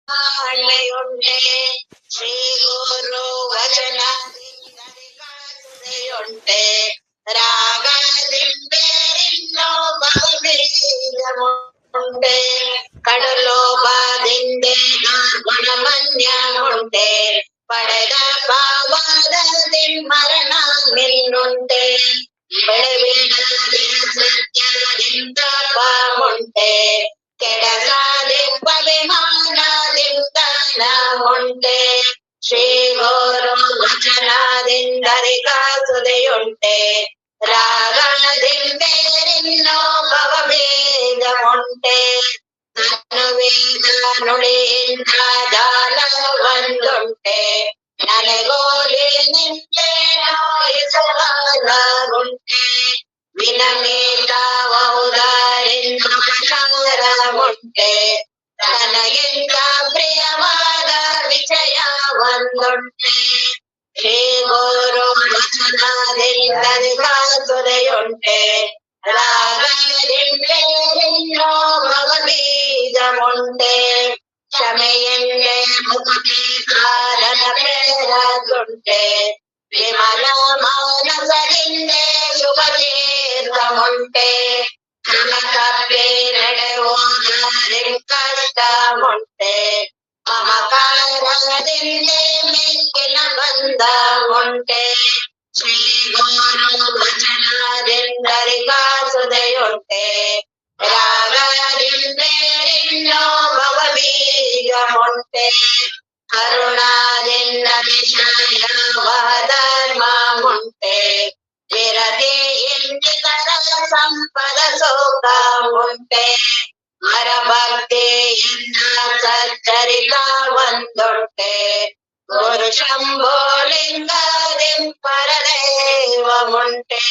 ತಾಳ್ಮೆಯುಂಟೆ ಶ್ರೀ ಗುರು ವಚನದಿಂದರಿಗಾಸುದೆಯುಂಟೆ ರಾಗದಿಂಬೇರಿನ್ನೋ ಬಹುಬೀಜമുಂಟೆ ಕಡುಲೋಭದಿಂದೆ ಗುಣಮನ್ಯ ಉಂಟೆ ಪಡೆದ ಪಾವದಲ್ಲಿ ಮರಣ ನಿನ್ನುಂಟೆ ಬೆಳೆಬಿಡದೆ ಸತ್ಯದಿಂದ ಪಾವುಂಟೆ ಕೆಡಸಾದಿಂಪವಿಮಾನದಿಂದನ ಉಂಟೆ ಶ್ರೀ ಗುರು ವಚನದಿಂದರಿಗಾಸುದೆಯುಂಟೆ ರಾಗದಿಂಬೇರಿನ್ನೋ ಭವಭೇದವುಂಟೆ ವೇದ ನುಡಿಯಿಂದ ಜಾಲ ಒಂದುಂಟೆ ನನಗೋಲಿ ನಿಂತೆನುಂಟೆ ವಿನಮಿತ ಔದಾರಿಂದ ಪ್ರಚಾರವುಂಟೆ ನನಗಿಂತ ಪ್ರಿಯವಾದ ವಿಷಯ ಒಂದುಂಟೆ ಶ್ರೀ ಗುರು ವಚನದಿಂದರಿಗಾಸುದೆಯುಂಟೆ ರಾಗದಿಂಬೇರಿನ್ನೋ ಭವಬೀಜವುಂಟೆ ಕ್ಷಮೆಯೆಂದೇ ಮುಕ್ತಿ ಕಾರಣ ಪ್ರೇರದುಂಟೆ ವಿಮಲ ಮಾನಸದಿಂದೆ ಶುಭ ತೀರ್ಥವುಂಟೆ ಕ್ರಮ ತಪ್ಪಿ ನಡೆಯುವುದರಿ ಕಷ್ಟವುಂಟೆ ಮಮಕಾರದಿಂದೆ ಮೆಕ್ಕಿನ ಬಂಧ ಉಂಟೆ ಶ್ರೀ ಗುರು ವಚನದಿಂದರಿಗಾಸುದೆಯುಂಟೆ ರಾಗದಿಂಬೇರಿನ್ನೋ ಭವಬೀಜವುಂಟೆ ಕರುಣಾದಿಂದ ವಿಷಯವಾಧರ್ಮವುಂಟೆ ವಿರತಿ ಇಂದಿತರ ಸಂಪದ ಸುಖ ಉಂಟೆ ಹರಭಕ್ತಿಯಿಂದ ಸಚ್ಚರಿತ ಒಂದುಂಟೆ ಗುರು ಶಂಭೋಲಿಂಗದಿಂ ಪರದೇವವುಂಟೆ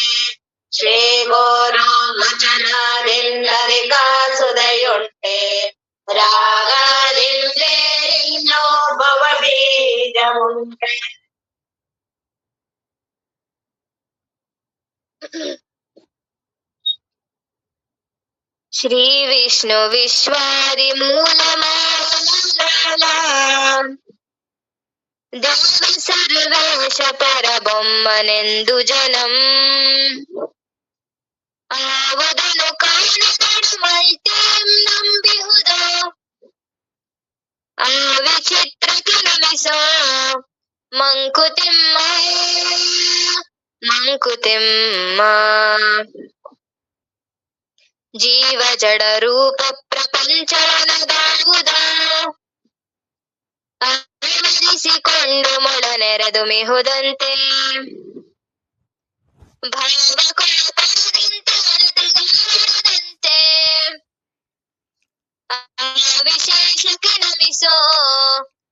ಶ್ರೀ ಗುರು ವಚನದಿಂದರಿಗಾಸುದೆಯುಂಟೆ ರಾಗದಿಂಬೇರಿನ್ನೋ ಭವಬೀಜವುಂಟೆ. ಶ್ರೀ ವಿಷ್ಣು ವಿಶ್ವಾದಿ ಮೂಲ ದೇವ ಸರ್ವೇಶ ಪರಬೊಮ್ಮನೆಂದು ಜನಂ ಆವುದನು ಕಾಣದಡು ಮೈತೇಂ ನಂಬಿಹುದೋ ಆ ವಿಚಿತ್ರಕ್ಕೆ ನಮಿಸೋ ಮಂಕುತಿಮ್ಮ ಮಂಕುತಿಮ್ಮ ಜೀವ ಜಡ ರೂಪ ಪ್ರಪಂಚವನದಾವುದ ಆವರಿಸಿಕೊಂಡು ಮೊಳನೆರೆದು ಮಿಹುದಂತೆ ಭಾವಕೋಪದಿಂತೆ ಆ ವಿಶೇಷಕ್ಕೆ ನಮಿಸೋ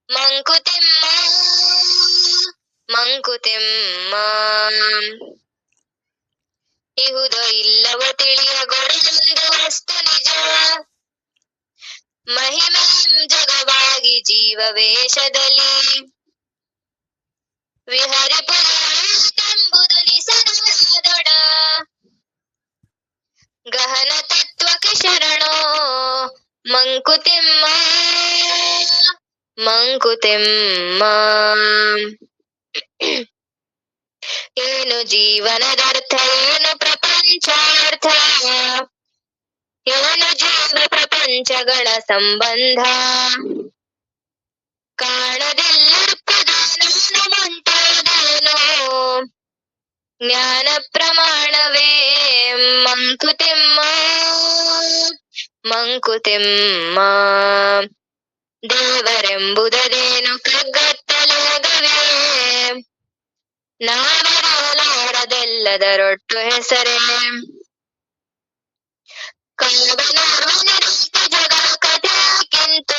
ಮಂಕುತಿಮ್ಮ ಮಂಕುತಿಮ್ಮ ಇಹುದೋ ಇಲ್ಲವೋ ತಿಳಿಯಗೊಡಲೊಂದು ವಸ್ತು ನಿಜ ಮಹಿಮೆ ಜಗವಾಗಿ ಜೀವ ವೇಷದಲ್ಲಿ ವಿಹರಿಪುರೆಂಬುದು ನಿಸನದೊಡ ಗಹನ ತತ್ವಕ್ಕೆ ಶರಣೋ ಮಂಕುತಿಮ್ಮ ಮಂಕುತಿಮ್ಮ ಏನು ಜೀವನದರ್ಥ ಏನು ಪ್ರಪಂಚಾರ್ಥ ಏನು ಜೀವ ಪ್ರಪಂಚಗಳ ಸಂಬಂಧ ಕಾಣದಿಲ್ಲಪ್ಪದೇನು ಮುಂತಾದೇನೋ ಜ್ಞಾನ ಪ್ರಮಾಣವೇ ಮಂಕುತಿಮ್ಮ ಮಂಕುತಿಮ್ಮ ದೇವರೆಂಬುದೇನು ಕಗ್ಗತ್ತಲೋಗವೇ ನಾವರಲಾಡದೆಲ್ಲದರೊಟ್ಟು ಹೆಸರೇ ಜಗ ಕಥೆಗಿಂತ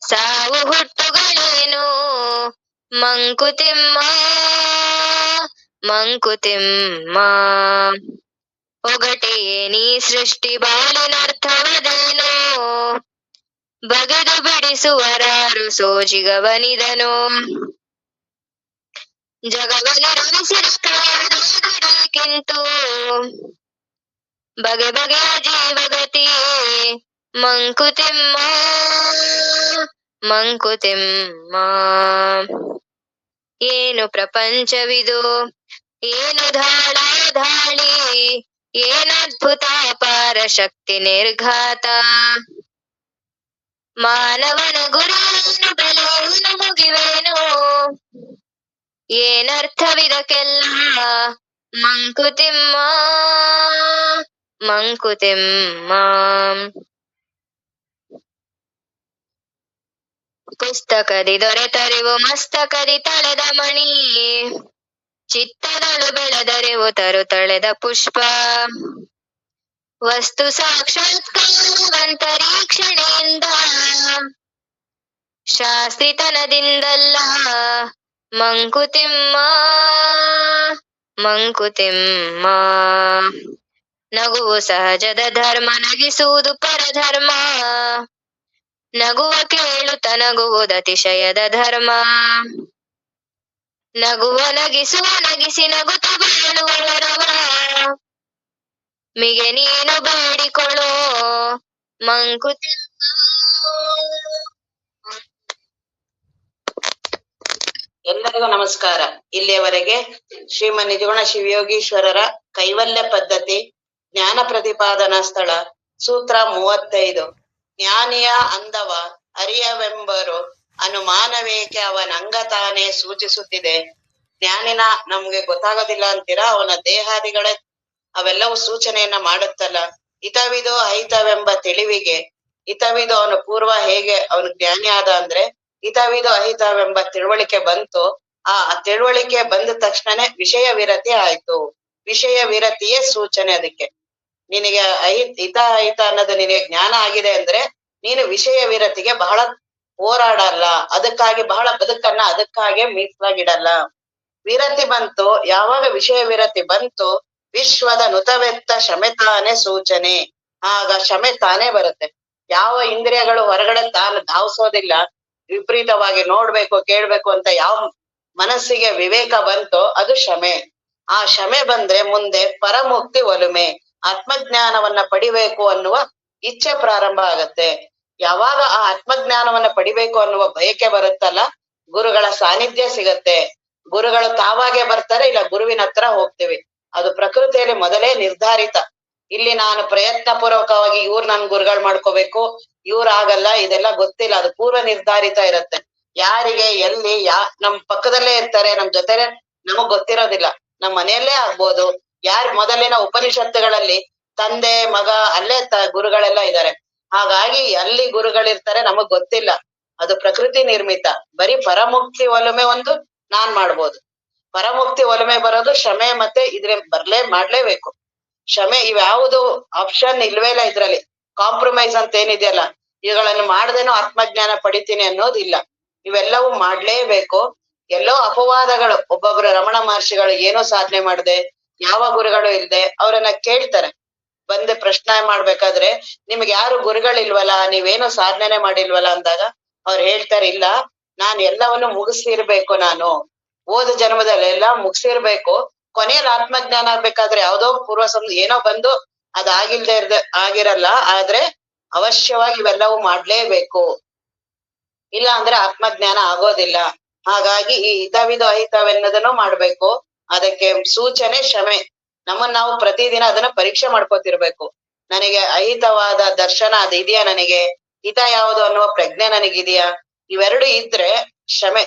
ಸಾವು ಹುಟ್ಟುಗಳೇನು ಮಂಕುತಿಮ್ಮ ಮಂಕುತಿಮ್ಮ ಒಗಟೆಯೇನೀ ಸೃಷ್ಟಿ ಬಾಳಿನರ್ಥವದೇನೋ ಬಗೆದು ಬಿಡಿಸುವರಾರು ಸೋಜಿಗವನಿದನು ಜಗವನಿರಮಿಸಿದಕ್ಕಿಂತೂ ಬಗೆ ಬಗೆಯ ಜೀವಗತಿ ಮಂಕುತಿಮ್ಮ ಮಂಕುತಿಮ್ಮ. ಏನು ಪ್ರಪಂಚವಿದು, ಏನು ಧಾಳಿ, ಏನದ್ಭುತ ಅಪಾರ ಶಕ್ತಿ ನಿರ್ಘಾತ. ಮಾನವನ ಗುರಿಯನ್ನು ಬೆಲೆಯನ್ನು ಮುಗಿವೇನು, ಏನರ್ಥವಿದಕ್ಕೆಲ್ಲ ಮಂಕುತಿಮ್ಮ ಮಂಕುತಿಮ್ಮ. ಪುಸ್ತಕದಿ ದೊರೆತರಿವು ಮಸ್ತಕದಿ ತಳೆದ ಮಣಿ, ಚಿತ್ತದಳು ಬೆಳೆದರಿವು ತಳೆದ ಪುಷ್ಪ. ವಸ್ತು ಸಾಕ್ಷಾತ್ಕಾರವಂತರೀಕ್ಷಣೆಯಿಂದ, ಶಾಸ್ತ್ರಿತನದಿಂದಲ್ಲ ಮಂಕುತಿಮ್ಮ ಮಂಕುತಿಮ್ಮ. ನಗುವು ಸಹಜದ ಧರ್ಮ, ನಗಿಸುವುದು ಪರಧರ್ಮ. ನಗುವ ಕೇಳುತ್ತ ನಗುವುದತಿಶಯದ ಧರ್ಮ. ನಗುವ ನಗಿಸುವ ನಗಿಸಿ ನಗುತ್ತ ಬಾಳುವ ವರವ, ಮಿಗೆ ನೀನು ಬೇಡಿಕೊಳ್ಳೋ ಮಂಕುತಿಮ್ಮ. ಎಲ್ಲರಿಗೂ ನಮಸ್ಕಾರ. ಇಲ್ಲಿಯವರೆಗೆ ಶ್ರೀಮನ್ ನಿಜಗುಣ ಶಿವಯೋಗೀಶ್ವರರ ಕೈವಲ್ಯ ಪದ್ಧತಿ ಜ್ಞಾನ ಪ್ರತಿಪಾದನಾ ಸ್ಥಳ ಸೂತ್ರ 35 ಜ್ಞಾನಿಯ ಅಂದವ ಅರಿಯವೆಂಬರು ಅನುಮಾನವೇಕೆ ಅವನಂಗ ತಾನೇ ಸೂಚಿಸುತ್ತಿದೆ. ಜ್ಞಾನಿನ ನಮ್ಗೆ ಗೊತ್ತಾಗೋದಿಲ್ಲ ಅಂತೀರಾ, ಅವನ ದೇಹಾದಿಗಳೇ ಅವೆಲ್ಲವೂ ಸೂಚನೆಯನ್ನ ಮಾಡುತ್ತಲ್ಲ. ಹಿತವಿದು ಅಹಿತವೆಂಬ ತಿಳಿವಿಗೆ, ಹಿತವಿದು ಅವನು ಪೂರ್ವ ಹೇಗೆ ಅವನು ಜ್ಞಾನಿ ಆದ ಅಂದ್ರೆ ಹಿತವಿದು ಅಹಿತವೆಂಬ ತಿಳುವಳಿಕೆ ಬಂತು. ಆ ತಿಳುವಳಿಕೆ ಬಂದ ತಕ್ಷಣನೇ ವಿಷಯ ವಿರತಿ ಆಯ್ತು. ವಿಷಯ ವಿರತಿಯೇ ಸೂಚನೆ. ಅದಕ್ಕೆ ನಿನಗೆ ಹಿತ ಅಹಿತ ಅನ್ನೋದು ನಿನಗೆ ಜ್ಞಾನ ಆಗಿದೆ ಅಂದ್ರೆ ನೀನು ವಿಷಯ ವಿರತಿಗೆ ಬಹಳ ಹೋರಾಡಲ್ಲ, ಅದಕ್ಕಾಗಿ ಬಹಳ ಬದುಕನ್ನ ಅದಕ್ಕಾಗೆ ಮೀಸಲಾಗಿಡಲ್ಲ. ವಿರತಿ ಬಂತು, ಯಾವಾಗ ವಿಷಯ ವಿರತಿ ಬಂತು ವಿಶ್ವದ ನುತವೆತ್ತ ಶಮೆತಾನೆ ಸೂಚನೆ. ಆಗ ಶಮೆ ತಾನೇ ಬರುತ್ತೆ. ಯಾವ ಇಂದ್ರಿಯಗಳು ಹೊರಗಡೆ ತಾನು ಧಾವಿಸೋದಿಲ್ಲ, ವಿಪರೀತವಾಗಿ ನೋಡ್ಬೇಕು ಕೇಳ್ಬೇಕು ಅಂತ ಯಾವ ಮನಸ್ಸಿಗೆ ವಿವೇಕ ಬಂತೋ ಅದು ಶಮೆ. ಆ ಶಮೆ ಬಂದ್ರೆ ಮುಂದೆ ಪರಮುಕ್ತಿ ಒಲುಮೆ, ಆತ್ಮಜ್ಞಾನವನ್ನ ಪಡಿಬೇಕು ಅನ್ನುವ ಇಚ್ಛೆ ಪ್ರಾರಂಭ ಆಗತ್ತೆ. ಯಾವಾಗ ಆ ಆತ್ಮಜ್ಞಾನವನ್ನ ಪಡಿಬೇಕು ಅನ್ನುವ ಬಯಕೆ ಬರುತ್ತಲ್ಲ, ಗುರುಗಳ ಸಾನ್ನಿಧ್ಯ ಸಿಗತ್ತೆ. ಗುರುಗಳು ತಾವಾಗೆ ಬರ್ತಾರೆ, ಇಲ್ಲ ಗುರುವಿನ ಹತ್ರ ಹೋಗ್ತೀವಿ. ಅದು ಪ್ರಕೃತಿಯಲ್ಲಿ ಮೊದಲೇ ನಿರ್ಧಾರಿತ. ಇಲ್ಲಿ ನಾನು ಪ್ರಯತ್ನ ಪೂರ್ವಕವಾಗಿ ಇವ್ರು ನನ್ ಗುರುಗಳು ಮಾಡ್ಕೋಬೇಕು, ಆಗಲ್ಲ, ಇದೆಲ್ಲ ಗೊತ್ತಿಲ್ಲ. ಅದು ಪೂರ್ವ ನಿರ್ಧಾರಿತ ಇರತ್ತೆ. ಯಾರಿಗೆ ಎಲ್ಲಿ ನಮ್ ಪಕ್ಕದಲ್ಲೇ ಇರ್ತಾರೆ, ನಮ್ ಜೊತೆ ನಮಗ್ ಗೊತ್ತಿರೋದಿಲ್ಲ. ನಮ್ ಮನೆಯಲ್ಲೇ ಆಗ್ಬೋದು. ಮೊದಲಿನ ಉಪನಿಷತ್ತುಗಳಲ್ಲಿ ತಂದೆ ಮಗ ಅಲ್ಲೇ ಗುರುಗಳೆಲ್ಲ ಇದ್ದಾರೆ. ಹಾಗಾಗಿ ಅಲ್ಲಿ ಗುರುಗಳಿರ್ತಾರೆ, ನಮಗ್ ಗೊತ್ತಿಲ್ಲ. ಅದು ಪ್ರಕೃತಿ ನಿರ್ಮಿತ. ಬರೀ ಪರಮುಕ್ತಿ ಒಲುಮೆ ಒಂದು ನಾನ್ ಮಾಡ್ಬೋದು. ಪರಮುಕ್ತಿ ಒಲುಮೆ ಬರೋದು ಶಮೆ ಮತ್ತೆ ಮಾಡ್ಲೇಬೇಕು. ಕ್ಷಮೆ ಇವ್ಯಾವುದು ಆಪ್ಷನ್ ಇಲ್ವೇ ಇಲ್ಲ ಇದ್ರಲ್ಲಿ. ಕಾಂಪ್ರಮೈಸ್ ಅಂತ ಏನಿದೆಯಲ್ಲ, ಇವುಗಳನ್ನು ಮಾಡ್ದೇನೋ ಆತ್ಮಜ್ಞಾನ ಪಡಿತೀನಿ ಅನ್ನೋದಿಲ್ಲ. ಇವೆಲ್ಲವೂ ಮಾಡ್ಲೇಬೇಕು. ಎಲ್ಲೋ ಅಪವಾದಗಳು, ಒಬ್ಬೊಬ್ರು ರಮಣ ಮಹರ್ಷಿಗಳು ಏನೋ ಸಾಧನೆ ಮಾಡದೆ, ಯಾವ ಗುರುಗಳು ಇಲ್ದೆ ಅವ್ರನ್ನ ಕೇಳ್ತಾರೆ. ಬಂದೆ ಪ್ರಶ್ನೆ ಮಾಡ್ಬೇಕಾದ್ರೆ ನಿಮ್ಗೆ ಯಾರು ಗುರುಗಳಿಲ್ವಲ್ಲ, ನೀವೇನೋ ಸಾಧನೆ ಮಾಡಿಲ್ವಲ್ಲ ಅಂದಾಗ ಅವ್ರು ಹೇಳ್ತಾರೆ, ಇಲ್ಲ ನಾನ್ ಎಲ್ಲವನ್ನು ಮುಗಿಸಿರ್ಬೇಕು. ನಾನು ಓದ ಜನ್ಮದಲ್ಲೆಲ್ಲ ಮುಗಿಸಿರ್ಬೇಕು. ಕೊನೆಯಲ್ಲಿ ಆತ್ಮಜ್ಞಾನ ಆಗ್ಬೇಕಾದ್ರೆ ಯಾವ್ದೋ ಏನೋ ಬಂದು ಆಗಿರಲ್ಲ. ಆದ್ರೆ ಅವಶ್ಯವಾಗಿ ಇವೆಲ್ಲವೂ ಮಾಡ್ಲೇಬೇಕು, ಇಲ್ಲ ಅಂದ್ರೆ ಆತ್ಮಜ್ಞಾನ ಆಗೋದಿಲ್ಲ. ಹಾಗಾಗಿ ಈ ಹಿತವಿದು ಅಹಿತವೆನ್ನೋದನ್ನು ಮಾಡ್ಬೇಕು. ಅದಕ್ಕೆ ಸೂಚನೆ ಶಮೆ. ನಮ್ಮನ್ನ ನಾವು ಪ್ರತಿದಿನ ಅದನ್ನ ಪರೀಕ್ಷೆ ಮಾಡ್ಕೋತಿರ್ಬೇಕು. ನನಗೆ ಅಹಿತವಾದ ದರ್ಶನ ಅದು ಇದೆಯಾ, ನನಗೆ ಹಿತ ಯಾವುದು ಅನ್ನುವ ಪ್ರಜ್ಞೆ ನನಗಿದೆಯಾ? ಇವೆರಡು ಇದ್ರೆ ಶಮೆ.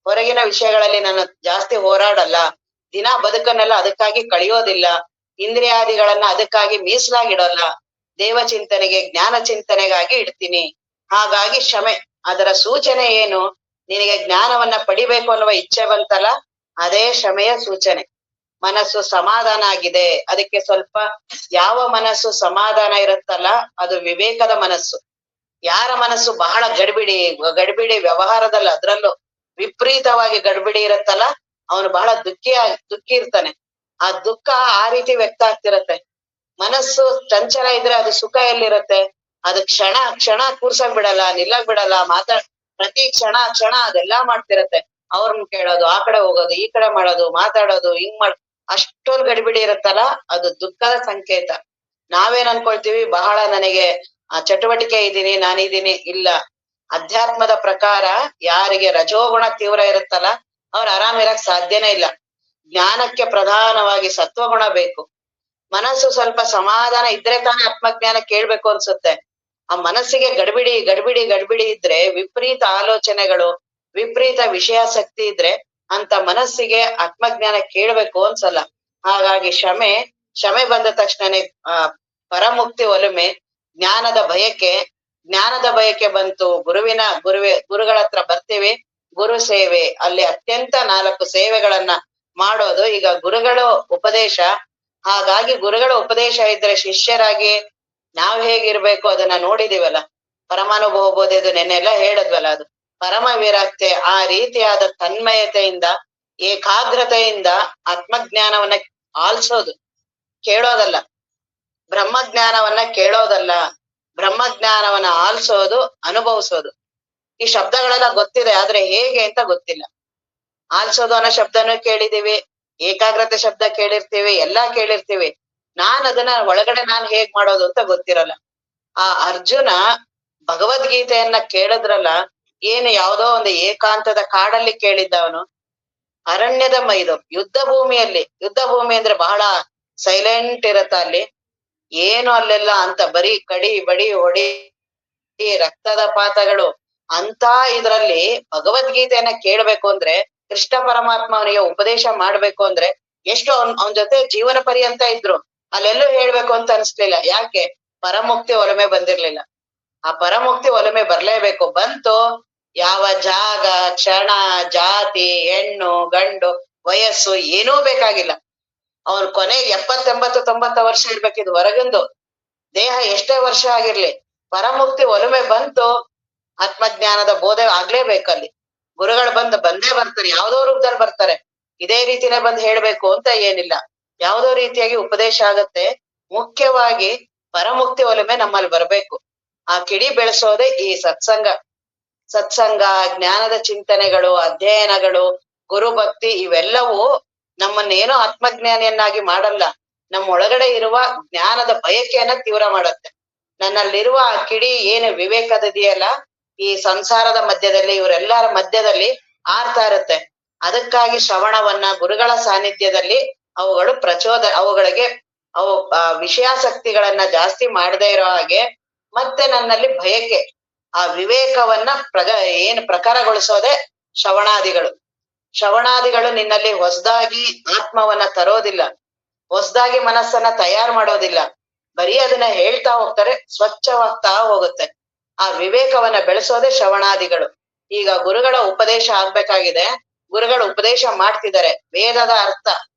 ಹೊರಗಿನ ವಿಷಯಗಳಲ್ಲಿ ನಾನು ಜಾಸ್ತಿ ಹೋರಾಡಲ್ಲ, ದಿನ ಬದುಕನ್ನೆಲ್ಲ ಅದಕ್ಕಾಗಿ ಕಳೆಯೋದಿಲ್ಲ, ಇಂದ್ರಿಯಾದಿಗಳನ್ನ ಅದಕ್ಕಾಗಿ ಮೀಸಲಾಗಿಡಲ್ಲ, ದೇವಚಿಂತನೆಗೆ ಜ್ಞಾನ ಚಿಂತನೆಗಾಗಿ ಇಡ್ತೀನಿ. ಹಾಗಾಗಿ ಶಮೆ. ಅದರ ಸೂಚನೆ ಏನು? ನಿನಗೆ ಜ್ಞಾನವನ್ನ ಪಡಿಬೇಕು ಅನ್ನುವ ಇಚ್ಛೆ ಬಂತಲ್ಲ, ಅದೇ ಶಮೆಯ ಸೂಚನೆ. ಮನಸ್ಸು ಸಮಾಧಾನ ಆಗಿದೆ. ಅದಕ್ಕೆ ಸ್ವಲ್ಪ ಯಾವ ಮನಸ್ಸು ಸಮಾಧಾನ ಇರುತ್ತಲ್ಲ ಅದು ವಿವೇಕದ ಮನಸ್ಸು. ಯಾರ ಮನಸ್ಸು ಬಹಳ ಗಡಿಬಿಡಿ ವ್ಯವಹಾರದಲ್ಲಿ ಅದ್ರಲ್ಲೂ ವಿಪರೀತವಾಗಿ ಗಡಿಬಿಡಿ ಇರುತ್ತಲ್ಲ, ಅವನು ಬಹಳ ದುಃಖಿ ಇರ್ತಾನೆ. ಆ ದುಃಖ ಆ ರೀತಿ ವ್ಯಕ್ತ ಆಗ್ತಿರತ್ತೆ. ಮನಸ್ಸು ಚಂಚಲ ಇದ್ರೆ ಅದು ಸುಖ ಎಲ್ಲಿರತ್ತೆ? ಅದು ಕ್ಷಣ ಕೂರ್ಸಕ್ ಬಿಡಲ್ಲ, ನಿಲ್ಲಕ್ ಬಿಡಲ್ಲ, ಪ್ರತಿ ಕ್ಷಣ ಅದೆಲ್ಲಾ ಮಾಡ್ತಿರತ್ತೆ. ಅವ್ರನ್ನ ಕೇಳೋದು, ಆ ಕಡೆ ಹೋಗೋದು, ಈ ಕಡೆ ಮಾಡೋದು, ಮಾತಾಡೋದು, ಅಷ್ಟೊಂದು ಗಡಿಬಿಡಿ ಇರುತ್ತಲ್ಲ, ಅದು ದುಃಖದ ಸಂಕೇತ. ನಾವೇನ್ ಅನ್ಕೊಳ್ತೀವಿ, ಬಹಳ ನನಗೆ ಆ ಚಟುವಟಿಕೆ ಇದ್ದೀನಿ ನಾನಿದ್ದೀನಿ ಇಲ್ಲ. ಅಧ್ಯಾತ್ಮದ ಪ್ರಕಾರ ಯಾರಿಗೆ ರಜೋಗುಣ ತೀವ್ರ ಇರುತ್ತಲ್ಲ ಅವ್ರು ಆರಾಮಿರಕ್ ಸಾಧ್ಯನೇ ಇಲ್ಲ. ಜ್ಞಾನಕ್ಕೆ ಪ್ರಧಾನವಾಗಿ ಸತ್ವಗುಣ ಬೇಕು. ಮನಸ್ಸು ಸ್ವಲ್ಪ ಸಮಾಧಾನ ಇದ್ರೆ ತಾನೇ ಆತ್ಮಜ್ಞಾನ ಕೇಳ್ಬೇಕು ಅನ್ಸುತ್ತೆ. ಆ ಮನಸ್ಸಿಗೆ ಗಡ್ಬಿಡಿ ಗಡ್ಬಿಡಿ ಗಡ್ಬಿಡಿ ಇದ್ರೆ, ವಿಪರೀತ ಆಲೋಚನೆಗಳು, ವಿಪರೀತ ವಿಷಯಾಸಕ್ತಿ ಇದ್ರೆ ಅಂತ ಮನಸ್ಸಿಗೆ ಆತ್ಮಜ್ಞಾನ ಕೇಳ್ಬೇಕು ಅನ್ಸಲ್ಲ. ಹಾಗಾಗಿ ಕ್ಷಮೆ ಬಂದ ತಕ್ಷಣನೇ ಪರಮುಕ್ತಿ ಒಲುಮೆ, ಜ್ಞಾನದ ಬಯಕೆ ಬಂತು. ಗುರುಗಳ ಹತ್ರ ಬರ್ತೀವಿ, ಗುರು ಸೇವೆ, ಅಲ್ಲಿ ಅತ್ಯಂತ 4 ಸೇವೆಗಳನ್ನ ಮಾಡೋದು. ಈಗ ಗುರುಗಳು ಉಪದೇಶ, ಹಾಗಾಗಿ ಗುರುಗಳ ಉಪದೇಶ ಇದ್ರೆ ಶಿಷ್ಯರಾಗಿ ನಾವ್ ಹೇಗಿರ್ಬೇಕು ಅದನ್ನ ನೋಡಿದೀವಲ್ಲ. ಪರಮಾನುಭವ ಬೋಧೆದು ನೆನ್ನೆಲ್ಲ ಹೇಳಿದ್ವಲ್ಲ, ಅದು ಪರಮ ವಿರಕ್ತೆ. ಆ ರೀತಿಯಾದ ತನ್ಮಯತೆಯಿಂದ, ಏಕಾಗ್ರತೆಯಿಂದ ಆತ್ಮಜ್ಞಾನವನ್ನ ಆಲ್ಸೋದು, ಕೇಳೋದಲ್ಲ. ಬ್ರಹ್ಮಜ್ಞಾನವನ್ನ ಕೇಳೋದಲ್ಲ, ಬ್ರಹ್ಮಜ್ಞಾನವನ್ನ ಆಲ್ಸೋದು, ಅನುಭವಿಸೋದು. ಈ ಶಬ್ದಗಳೆಲ್ಲ ಗೊತ್ತಿದೆ, ಆದ್ರೆ ಹೇಗೆ ಅಂತ ಗೊತ್ತಿಲ್ಲ. ಆಲ್ಸೋದು ಅನ್ನೋ ಶಬ್ದನೂ ಕೇಳಿದೀವಿ, ಏಕಾಗ್ರತೆ ಶಬ್ದ ಕೇಳಿರ್ತೀವಿ, ಎಲ್ಲಾ ಕೇಳಿರ್ತೀವಿ. ಅದನ್ನ ಒಳಗಡೆ ಹೇಗ್ ಮಾಡೋದು ಅಂತ ಗೊತ್ತಿರಲ್ಲ. ಆ ಅರ್ಜುನ ಭಗವದ್ಗೀತೆಯನ್ನ ಕೇಳಿದ್ರಲ್ಲ, ಏನು ಯಾವ್ದೋ ಒಂದು ಏಕಾಂತದ ಕಾಡಲ್ಲಿ ಕೇಳಿದ್ದ ಅವನು. ಅರಣ್ಯದ ಇದು ಯುದ್ಧ ಭೂಮಿ ಅಂದ್ರೆ ಬಹಳ ಸೈಲೆಂಟ್ ಇರತ್ತ ಅಲ್ಲಿ. ಏನು ಅಲ್ಲೆಲ್ಲ ಅಂತ ಬರೀ ಕಡಿ ಬಡಿ ಹೊಡಿ ರಕ್ತದ ಪಾತಗಳು ಅಂತ ಇದ್ರಲ್ಲಿ ಭಗವದ್ಗೀತೆಯನ್ನ ಕೇಳ್ಬೇಕು ಅಂದ್ರೆ, ಕೃಷ್ಣ ಪರಮಾತ್ಮ ಅವನಿಗೆ ಉಪದೇಶ ಮಾಡ್ಬೇಕು ಅಂದ್ರೆ ಎಷ್ಟು ಅವನ್ ಜೊತೆ ಜೀವನ ಪರ್ಯಂತ ಇದ್ರು. ಅಲ್ಲೆಲ್ಲೂ ಹೇಳ್ಬೇಕು ಅಂತ ಅನ್ಸ್ಲಿಲ್ಲ. ಯಾಕೆ? ಪರಮುಕ್ತಿ ಒಲುಮೆ ಬಂದಿರ್ಲಿಲ್ಲ. ಆ ಪರಮುಕ್ತಿ ಒಲುಮೆ ಬರ್ಲೇಬೇಕು. ಬಂತು, ಯಾವ ಜಾಗ, ಕ್ಷಣ, ಜಾತಿ, ಹೆಣ್ಣು ಗಂಡು, ವಯಸ್ಸು ಏನೂ ಬೇಕಾಗಿಲ್ಲ. ಅವನು ಕೊನೆಗೆ 70, 80, 90 ವರ್ಷ ಇರ್ಬೇಕಿದ್ ಹೊರಗಿಂದು ದೇಹ ಎಷ್ಟೇ ವರ್ಷ ಆಗಿರ್ಲಿ, ಪರಮುಕ್ತಿ ಒಲುಮೆ ಬಂತು, ಆತ್ಮಜ್ಞಾನದ ಬೋಧೆ ಆಗ್ಲೇಬೇಕಲ್ಲಿ. ಗುರುಗಳು ಬಂದೇ ಬರ್ತಾರೆ, ಯಾವ್ದೋ ರೂಪದಲ್ಲಿ ಬರ್ತಾರೆ. ಇದೇ ರೀತಿನೇ ಬಂದು ಹೇಳ್ಬೇಕು ಅಂತ ಏನಿಲ್ಲ, ಯಾವ್ದೋ ರೀತಿಯಾಗಿ ಉಪದೇಶ ಆಗತ್ತೆ. ಮುಖ್ಯವಾಗಿ ಪರಮುಕ್ತಿ ಒಲುಮೆ ನಮ್ಮಲ್ಲಿ ಬರ್ಬೇಕು. ಆ ಕಿಡಿ ಬೆಳೆಸೋದೆ ಈ ಸತ್ಸಂಗ, ಜ್ಞಾನದ ಚಿಂತನೆಗಳು, ಅಧ್ಯಯನಗಳು, ಗುರುಭಕ್ತಿ ಇವೆಲ್ಲವೂ ನಮ್ಮನ್ನೇನೋ ಆತ್ಮಜ್ಞಾನಿಯನ್ನಾಗಿ ಮಾಡಲ್ಲ. ನಮ್ಮ ಒಳಗಡೆ ಇರುವ ಜ್ಞಾನದ ಬಯಕೆಯನ್ನ ತೀವ್ರ ಮಾಡತ್ತೆ. ನನ್ನಲ್ಲಿರುವ ಆ ಕಿಡಿ ಏನು ವಿವೇಕದಿದೆಯಲ್ಲ, ಈ ಸಂಸಾರದ ಮಧ್ಯದಲ್ಲಿ, ಇವರೆಲ್ಲರ ಮಧ್ಯದಲ್ಲಿ ಆರ್ತಾ ಇರುತ್ತೆ. ಅದಕ್ಕಾಗಿ ಶ್ರವಣವನ್ನ, ಗುರುಗಳ ಸಾನ್ನಿಧ್ಯದಲ್ಲಿ ಅವುಗಳಿಗೆ ವಿಷಯಾಸಕ್ತಿಗಳನ್ನ ಜಾಸ್ತಿ ಮಾಡದೇ ಇರೋ ಹಾಗೆ, ಮತ್ತೆ ನನ್ನಲ್ಲಿ ಬಯಕೆ, ಆ ವಿವೇಕವನ್ನ ಪ್ರಖರಗೊಳಿಸೋದೆ ಶ್ರವಣಾದಿಗಳು ನಿನ್ನಲ್ಲಿ ಹೊಸದಾಗಿ ಆತ್ಮವನ್ನ ತರೋದಿಲ್ಲ, ಹೊಸದಾಗಿ ಮನಸ್ಸನ್ನ ತಯಾರು ಮಾಡೋದಿಲ್ಲ. ಬರೀ ಅದನ್ನ ಹೇಳ್ತಾ ಹೋಗ್ತಾರೆ, ಸ್ವಚ್ಛವಾಗ್ತಾ ಹೋಗುತ್ತೆ. ಆ ವಿವೇಕವನ್ನ ಬೆಳೆಸೋದೇ ಶ್ರವಣಾದಿಗಳು. ಈಗ ಗುರುಗಳ ಉಪದೇಶ ಆಗ್ಬೇಕಾಗಿದೆ, ಗುರುಗಳು ಉಪದೇಶ ಮಾಡ್ತಿದ್ದಾರೆ. ವೇದದ ಅರ್ಥ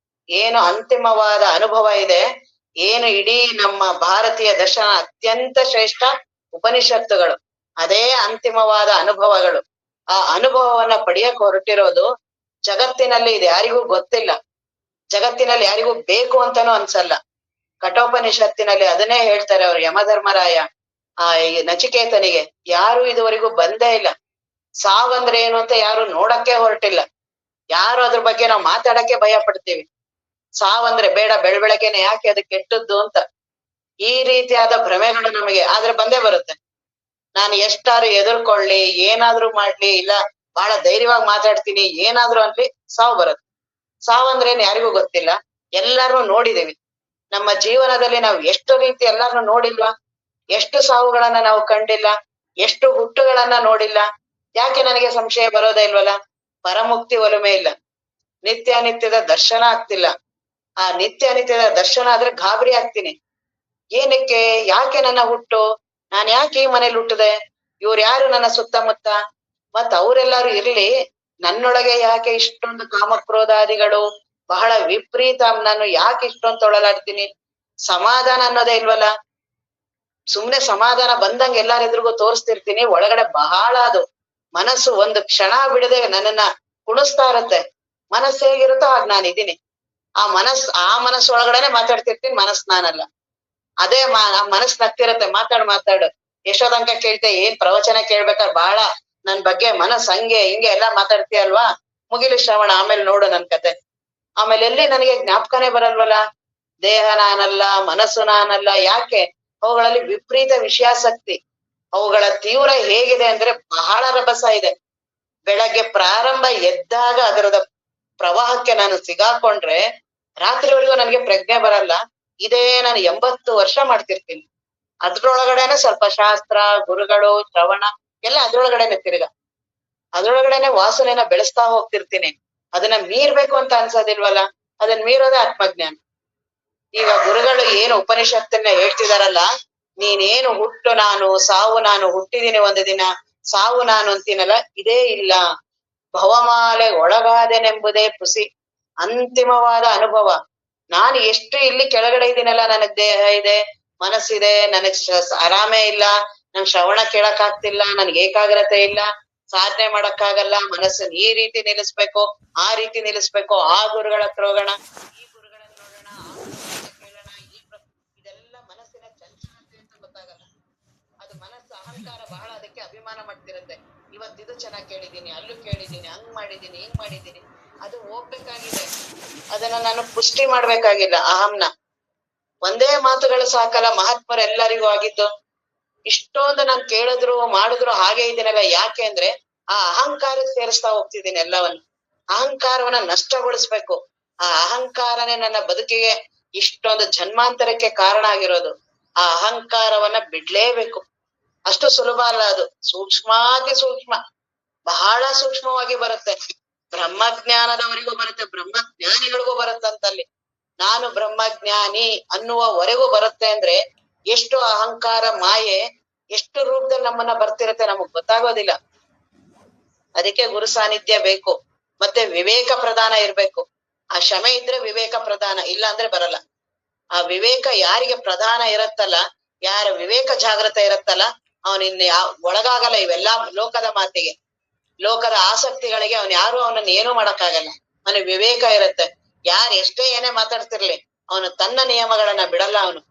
ಏನು, ಅಂತಿಮವಾದ ಅನುಭವ ಇದೆ, ಏನು ಇಡೀ ನಮ್ಮ ಭಾರತೀಯ ದರ್ಶನ ಅತ್ಯಂತ ಶ್ರೇಷ್ಠ ಉಪನಿಷತ್ತುಗಳು, ಅದೇ ಅಂತಿಮವಾದ ಅನುಭವಗಳು. ಆ ಅನುಭವವನ್ನ ಪಡೆಯಕ್ ಹೊರಟಿರೋದು ಜಗತ್ತಿನಲ್ಲಿ ಇದು ಯಾರಿಗೂ ಗೊತ್ತಿಲ್ಲ, ಜಗತ್ತಿನಲ್ಲಿ ಯಾರಿಗೂ ಬೇಕು ಅಂತಾನೂ ಅನ್ಸಲ್ಲ. ಕಠೋಪನಿಷತ್ತಿನಲ್ಲಿ ಅದನ್ನೇ ಹೇಳ್ತಾರೆ ಅವ್ರು, ಯಮಧರ್ಮರಾಯ ನಚಿಕೇತನಿಗೆ, ಯಾರು ಇದುವರೆಗೂ ಬಂದೇ ಇಲ್ಲ. ಸಾವಂದ್ರೆ ಏನು ಅಂತ ಯಾರು ನೋಡಕ್ಕೆ ಹೊರಟಿಲ್ಲ, ಯಾರು ಅದ್ರ ಬಗ್ಗೆ ನಾವು ಮಾತಾಡಕ್ಕೆ ಭಯ ಪಡ್ತೀವಿ. ಸಾವಂದ್ರೆ ಬೇಡ, ಬೆಳಬೆಳಗ್ಗೆನೆ ಯಾಕೆ ಅದು ಕೆಟ್ಟದ್ದು ಅಂತ. ಈ ರೀತಿಯಾದ ಭ್ರಮೆಗಳು ನಮಗೆ ಆದ್ರೆ ಬಂದೇ ಬರುತ್ತೆ. ನಾನು ಎಷ್ಟಾರು ಎದುರ್ಕೊಳ್ಳಿ, ಏನಾದ್ರೂ ಮಾಡ್ಲಿ, ಇಲ್ಲ ಬಹಳ ಧೈರ್ಯವಾಗಿ ಮಾತಾಡ್ತೀನಿ, ಏನಾದ್ರೂ ಅನ್ಲಿ, ಸಾವು ಬರುತ್ತೆ. ಸಾವಂದ್ರೇನ್ ಯಾರಿಗೂ ಗೊತ್ತಿಲ್ಲ, ಎಲ್ಲಾರು ನೋಡಿದೀವಿ. ನಮ್ಮ ಜೀವನದಲ್ಲಿ ನಾವು ಎಷ್ಟು ರೀತಿ ಎಲ್ಲಾರು ನೋಡಿಲ್ವಾ? ಎಷ್ಟು ಸಾವುಗಳನ್ನ ನಾವು ಕಂಡಿಲ್ಲ, ಎಷ್ಟು ಹುಟ್ಟುಗಳನ್ನ ನೋಡಿಲ್ಲ. ಯಾಕೆ ನನಗೆ ಸಂಶಯ ಬರೋದೇ ಇಲ್ವಲ್ಲ? ಪರಮುಕ್ತಿ ಒಲುಮೆ ಇಲ್ಲ, ನಿತ್ಯಾನಿತ್ಯದ ದರ್ಶನ ಆಗ್ತಿಲ್ಲ. ಆ ನಿತ್ಯಾನಿತ್ಯದ ದರ್ಶನ ಆದ್ರೆ ಗಾಬರಿ ಆಗ್ತೀನಿ. ಏನಕ್ಕೆ? ಯಾಕೆ ನನ್ನ ಹುಟ್ಟು? ನಾನ್ ಯಾಕೆ ಈ ಮನೇಲಿ ಹುಟ್ಟದೆ? ಇವ್ರು ಯಾರು ನನ್ನ ಸುತ್ತಮುತ್ತ? ಮತ್ ಅವ್ರೆಲ್ಲಾರು ಇರ್ಲಿ, ನನ್ನೊಳಗೆ ಯಾಕೆ ಇಷ್ಟೊಂದು ಕಾಮಕ್ರೋಧಾದಿಗಳು ಬಹಳ ವಿಪರೀತ? ನಾನು ಯಾಕೆ ಇಷ್ಟೊಂದು ತೊಳಲಾಡ್ತೀನಿ? ಸಮಾಧಾನ ಅನ್ನೋದೇ ಇಲ್ವಲ್ಲ. ಸುಮ್ನೆ ಸಮಾಧಾನ ಬಂದಂಗೆ ಎಲ್ಲಾರೆದ್ರಿಗೂ ತೋರಿಸ್ತಿರ್ತೀನಿ, ಒಳಗಡೆ ಬಹಳ ಅದು ಮನಸ್ಸು ಒಂದು ಕ್ಷಣ ಬಿಡದೆ ನನ್ನನ್ನ ಕುಣಿಸ್ತಾ ಇರತ್ತೆ. ಮನಸ್ಸು ಹೇಗಿರುತ್ತೋ ಹಾಗೆ ನಾನಿದ್ದೀನಿ. ಆ ಮನಸ್ಸು ಒಳಗಡೆನೆ ಮಾತಾಡ್ತಿರ್ತೀನಿ, ಮನಸ್ಸು ನಾನಲ್ಲ. ಅದೇ ಮನಸ್ಸು ನಗ್ತಿರತ್ತೆ, ಮಾತಾಡು ಎಷ್ಟೋ ತನಕ ಕೇಳ್ತೆ, ಏನ್ ಪ್ರವಚನ ಕೇಳ್ಬೇಕಾದ್ರೆ ಬಹಳ ನನ್ ಬಗ್ಗೆ ಮನಸ್ಸು ಹಂಗೆ ಹಿಂಗೆ ಎಲ್ಲಾ ಮಾತಾಡ್ತೀಯಲ್ವಾ, ಮುಗಿಲಿ ಶ್ರವಣ, ಆಮೇಲೆ ನೋಡು ನನ್ ಕತೆ. ಆಮೇಲೆ ಎಲ್ಲಿ ನನಗೆ ಜ್ಞಾಪಕನೇ ಬರಲ್ವಲ್ಲ, ದೇಹ ನಾನಲ್ಲ, ಮನಸ್ಸು ನಾನಲ್ಲ. ಯಾಕೆ? ಅವುಗಳಲ್ಲಿ ವಿಪರೀತ ವಿಷಯಾಸಕ್ತಿ. ಅವುಗಳ ತೀವ್ರ ಹೇಗಿದೆ ಅಂದ್ರೆ ಬಹಳ ರಭಸ ಇದೆ. ಬೆಳಗ್ಗೆ ಪ್ರಾರಂಭ ಎದ್ದಾಗ ಅದರದ ಪ್ರವಾಹಕ್ಕೆ ನಾನು ಸಿಗಾಕೊಂಡ್ರೆ ರಾತ್ರಿವರೆಗೂ ನನಗೆ ಪ್ರಜ್ಞೆ ಬರಲ್ಲ. ಇದೇ ನಾನು 80 ವರ್ಷ ಮಾಡ್ತಿರ್ತೀನಿ. ಅದ್ರೊಳಗಡೆನೆ ಸ್ವಲ್ಪ ಶಾಸ್ತ್ರ, ಗುರುಗಳು, ಶ್ರವಣ ಎಲ್ಲ ಅದ್ರೊಳಗಡೆನೆ ತಿರ್ಗ ಅದ್ರೊಳಗಡೆನೆ ವಾಸನೆನ ಬೆಳೆಸ್ತಾ ಹೋಗ್ತಿರ್ತೀನಿ. ಅದನ್ನ ಮೀರ್ಬೇಕು ಅಂತ ಅನ್ಸೋದಿಲ್ವಲ್ಲ, ಅದನ್ನ ಮೀರೋದೇ ಆತ್ಮಜ್ಞಾನ. ಈಗ ಗುರುಗಳು ಏನು ಉಪನಿಷತ್ತನ್ನ ಹೇಳ್ತಿದಾರಲ್ಲ, ನೀನೇನು ಹುಟ್ಟು ನಾನು, ಸಾವು ನಾನು, ಹುಟ್ಟಿದೀನಿ ಒಂದು ದಿನ, ಸಾವು ನಾನು ಅಂತೀನಲ್ಲ, ಇದೇ ಇಲ್ಲ. ಭವಮಾಲೆ ಒಳಗಾದೆನೆಂಬುದೇ ಪುಸಿ, ಅಂತಿಮವಾದ ಅನುಭವ. ನಾನು ಎಷ್ಟು ಇಲ್ಲಿ ಕೆಳಗಡೆ ಇದ್ದೀನಲ್ಲ, ನನಗ್ ದೇಹ ಇದೆ, ಮನಸ್ಸಿದೆ, ನನಗ್ ಆರಾಮೇ ಇಲ್ಲ, ನನ್ ಶ್ರವಣ ಕೇಳಕ್ ಆಗ್ತಿಲ್ಲ, ನನ್ಗೆ ಏಕಾಗ್ರತೆ ಇಲ್ಲ, ಸಾಧನೆ ಮಾಡಕ್ಕಾಗಲ್ಲ, ಮನಸ್ಸನ್ನ ಈ ರೀತಿ ನಿಲ್ಲಿಸ್ಬೇಕು, ಆ ರೀತಿ ನಿಲ್ಲಿಸ್ಬೇಕು, ಆ ಗುರುಗಳ ಹತ್ರ ಹೋಗೋಣ, ಈ ಗುರುಗಳನ್ನ ನೋಡೋಣ, ಆ ಗುರುಗಳನ್ನ ಕೇಳೋಣ, ಇದೆಲ್ಲ ಮನಸ್ಸಿನ ಚಂಚಲತೆ ಅಂತ ಗೊತ್ತಾಗಲ್ಲ. ಅದು ಮನಸ್ಸು ಅಹಂಕಾರ ಬಹಳ ಅದಕ್ಕೆ ಅಭಿಮಾನ ಮಾಡ್ತಿರುತ್ತೆ. ಇವತ್ತಿದು ಚೆನ್ನಾಗ್ ಕೇಳಿದೀನಿ, ಅಲ್ಲೂ ಕೇಳಿದೀನಿ, ಹಂಗ್ ಮಾಡಿದೀನಿ, ಹಿಂಗ್ ಮಾಡಿದೀನಿ. ಅದು ಹೋಗ್ಬೇಕಾಗಿದೆ. ಅದನ್ನ ನಾನು ಪುಷ್ಟಿ ಮಾಡ್ಬೇಕಾಗಿಲ್ಲ ಅಹಂನ. ಒಂದೇ ಮಾತುಗಳು ಸಾಕಲ್ಲ ಮಹಾತ್ಮರು ಎಲ್ಲರಿಗೂ ಆಗಿದ್ದು. ಇಷ್ಟೊಂದು ನಾನು ಕೇಳಿದ್ರು ಮಾಡಿದ್ರು ಹಾಗೆ ಇದೀನಲ್ಲ, ಯಾಕೆ ಅಂದ್ರೆ ಆ ಅಹಂಕಾರಕ್ಕೆ ಸೇರಿಸ್ತಾ ಹೋಗ್ತಿದ್ದೀನಿ ಎಲ್ಲವನ್ನು. ಅಹಂಕಾರವನ್ನ ನಷ್ಟಗೊಳಿಸ್ಬೇಕು. ಆ ಅಹಂಕಾರನೇ ನನ್ನ ಬದುಕಿಗೆ ಇಷ್ಟೊಂದು ಜನ್ಮಾಂತರಕ್ಕೆ ಕಾರಣ ಆಗಿರೋದು. ಆ ಅಹಂಕಾರವನ್ನ ಬಿಡ್ಲೇಬೇಕು. ಅಷ್ಟು ಸುಲಭ ಅಲ್ಲ ಅದು, ಸೂಕ್ಷ್ಮಾತಿ ಸೂಕ್ಷ್ಮ, ಬಹಳ ಸೂಕ್ಷ್ಮವಾಗಿ ಬರುತ್ತೆ. ಬ್ರಹ್ಮಜ್ಞಾನದವರಿಗೂ ಬರುತ್ತೆ, ಬ್ರಹ್ಮಜ್ಞಾನಿಗಳಿಗೂ ಬರುತ್ತಂತಲ್ಲಿ. ನಾನು ಬ್ರಹ್ಮಜ್ಞಾನಿ ಅನ್ನುವವರೆಗೂ ಬರುತ್ತೆ ಅಂದ್ರೆ ಎಷ್ಟು ಅಹಂಕಾರ ಮಾಯೆ ಎಷ್ಟು ರೂಪದಲ್ಲಿ ನಮ್ಮನ್ನ ಬರ್ತಿರತ್ತೆ ನಮಗ್ ಗೊತ್ತಾಗೋದಿಲ್ಲ. ಅದಕ್ಕೆ ಗುರು ಸಾನ್ನಿಧ್ಯ ಬೇಕು, ಮತ್ತೆ ವಿವೇಕ ಪ್ರಧಾನ ಇರ್ಬೇಕು. ಆ ಕ್ಷಮೆ ಇದ್ರೆ ವಿವೇಕ ಪ್ರಧಾನ, ಇಲ್ಲ ಅಂದ್ರೆ ಬರಲ್ಲ. ಆ ವಿವೇಕ ಯಾರಿಗೆ ಪ್ರಧಾನ ಇರತ್ತಲ್ಲ, ಯಾರ ವಿವೇಕ ಜಾಗೃತ ಇರತ್ತಲ್ಲ, ಅವನಿನ್ನ ಒಳಗಾಗಲ್ಲ ಇವೆಲ್ಲಾ ಲೋಕದ ಮಾತಿಗೆ, ಲೋಕದ ಆಸಕ್ತಿಗಳಿಗೆ ಅವನ್ ಯಾರು ಅವನನ್ನ ಏನೂ ಮಾಡಕ್ಕಾಗಲ್ಲ. ಅವನಿಗೆ ವಿವೇಕ ಇರುತ್ತೆ. ಯಾರು ಎಷ್ಟೇ ಏನೇ ಮಾತಾಡ್ತಿರ್ಲಿ, ಅವನು ತನ್ನ ನಿಯಮಗಳನ್ನ ಬಿಡಲ್ಲ. ಅವನು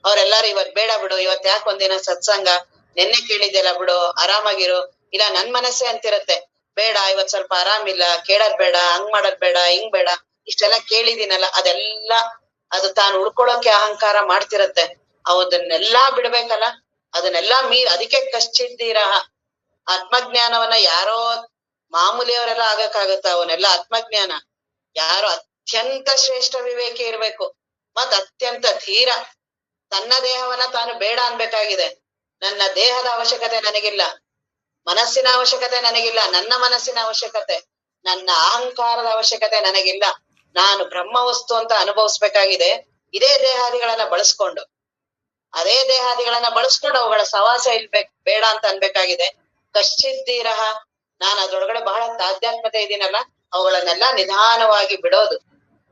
ಅವ್ರೆಲ್ಲಾರು ಇವತ್ ಬೇಡ ಬಿಡು, ಇವತ್ ಯಾಕೆ ಒಂದಿನ ಸತ್ಸಂಗ, ನೆನ್ನೆ ಕೇಳಿದ್ದೆಲ್ಲ ಬಿಡು, ಆರಾಮಾಗಿರು. ಇಲ್ಲ ನನ್ ಮನಸ್ಸೇ ಅಂತಿರತ್ತೆ, ಬೇಡ ಇವತ್ ಸ್ವಲ್ಪ ಆರಾಮಿಲ್ಲ, ಕೇಳೋದ್ ಬೇಡ, ಹಂಗ್ ಮಾಡೋದ್ ಬೇಡ, ಹಿಂಗ್ ಬೇಡ, ಇಷ್ಟೆಲ್ಲ ಕೇಳಿದೀನಲ್ಲ, ಅದೆಲ್ಲ ಅದು ತಾನು ಉಳ್ಕೊಳಕ್ಕೆ ಅಹಂಕಾರ ಮಾಡ್ತಿರತ್ತೆ. ಅವದನ್ನೆಲ್ಲಾ ಬಿಡ್ಬೇಕಲ್ಲ, ಅದನ್ನೆಲ್ಲಾ ಅದಕ್ಕೆ ಕಶ್ಚಿದ್ದೀರ. ಆತ್ಮಜ್ಞಾನವನ್ನ ಯಾರೋ ಮಾಮೂಲಿಯವರೆಲ್ಲ ಆಗಕ್ಕಾಗತ್ತ? ಅವನೆಲ್ಲ ಆತ್ಮಜ್ಞಾನ ಯಾರು ಅತ್ಯಂತ ಶ್ರೇಷ್ಠ ವಿವೇಕಿ ಇರ್ಬೇಕು, ಮತ್ ಅತ್ಯಂತ ಧೀರ. ತನ್ನ ದೇಹವನ್ನ ತಾನು ಬೇಡ ಅನ್ಬೇಕಾಗಿದೆ. ನನ್ನ ದೇಹದ ಅವಶ್ಯಕತೆ ನನಗಿಲ್ಲ, ಮನಸ್ಸಿನ ಅವಶ್ಯಕತೆ ನನಗಿಲ್ಲ, ನನ್ನ ಮನಸ್ಸಿನ ಅವಶ್ಯಕತೆ, ನನ್ನ ಅಹಂಕಾರದ ಅವಶ್ಯಕತೆ ನನಗಿಲ್ಲ. ನಾನು ಬ್ರಹ್ಮ ವಸ್ತು ಅಂತ ಅನುಭವಿಸ್ಬೇಕಾಗಿದೆ. ಇದೇ ದೇಹಾದಿಗಳನ್ನ ಬಳಸ್ಕೊಂಡು, ಅದೇ ದೇಹಾದಿಗಳನ್ನ ಬಳಸ್ಕೊಂಡು ಅವುಗಳ ಸವಾಸ ಬೇಡ ಅಂತ ಅನ್ಬೇಕಾಗಿದೆ. ಕಶ್ಚಿದ್ದೀರಹ, ನಾನು ಅದ್ರೊಳಗಡೆ ಬಹಳ ತಾಧ್ಯಾತ್ಮತೆ ಇದೀನಲ್ಲ, ಅವುಗಳನ್ನೆಲ್ಲ ನಿಧಾನವಾಗಿ ಬಿಡೋದು.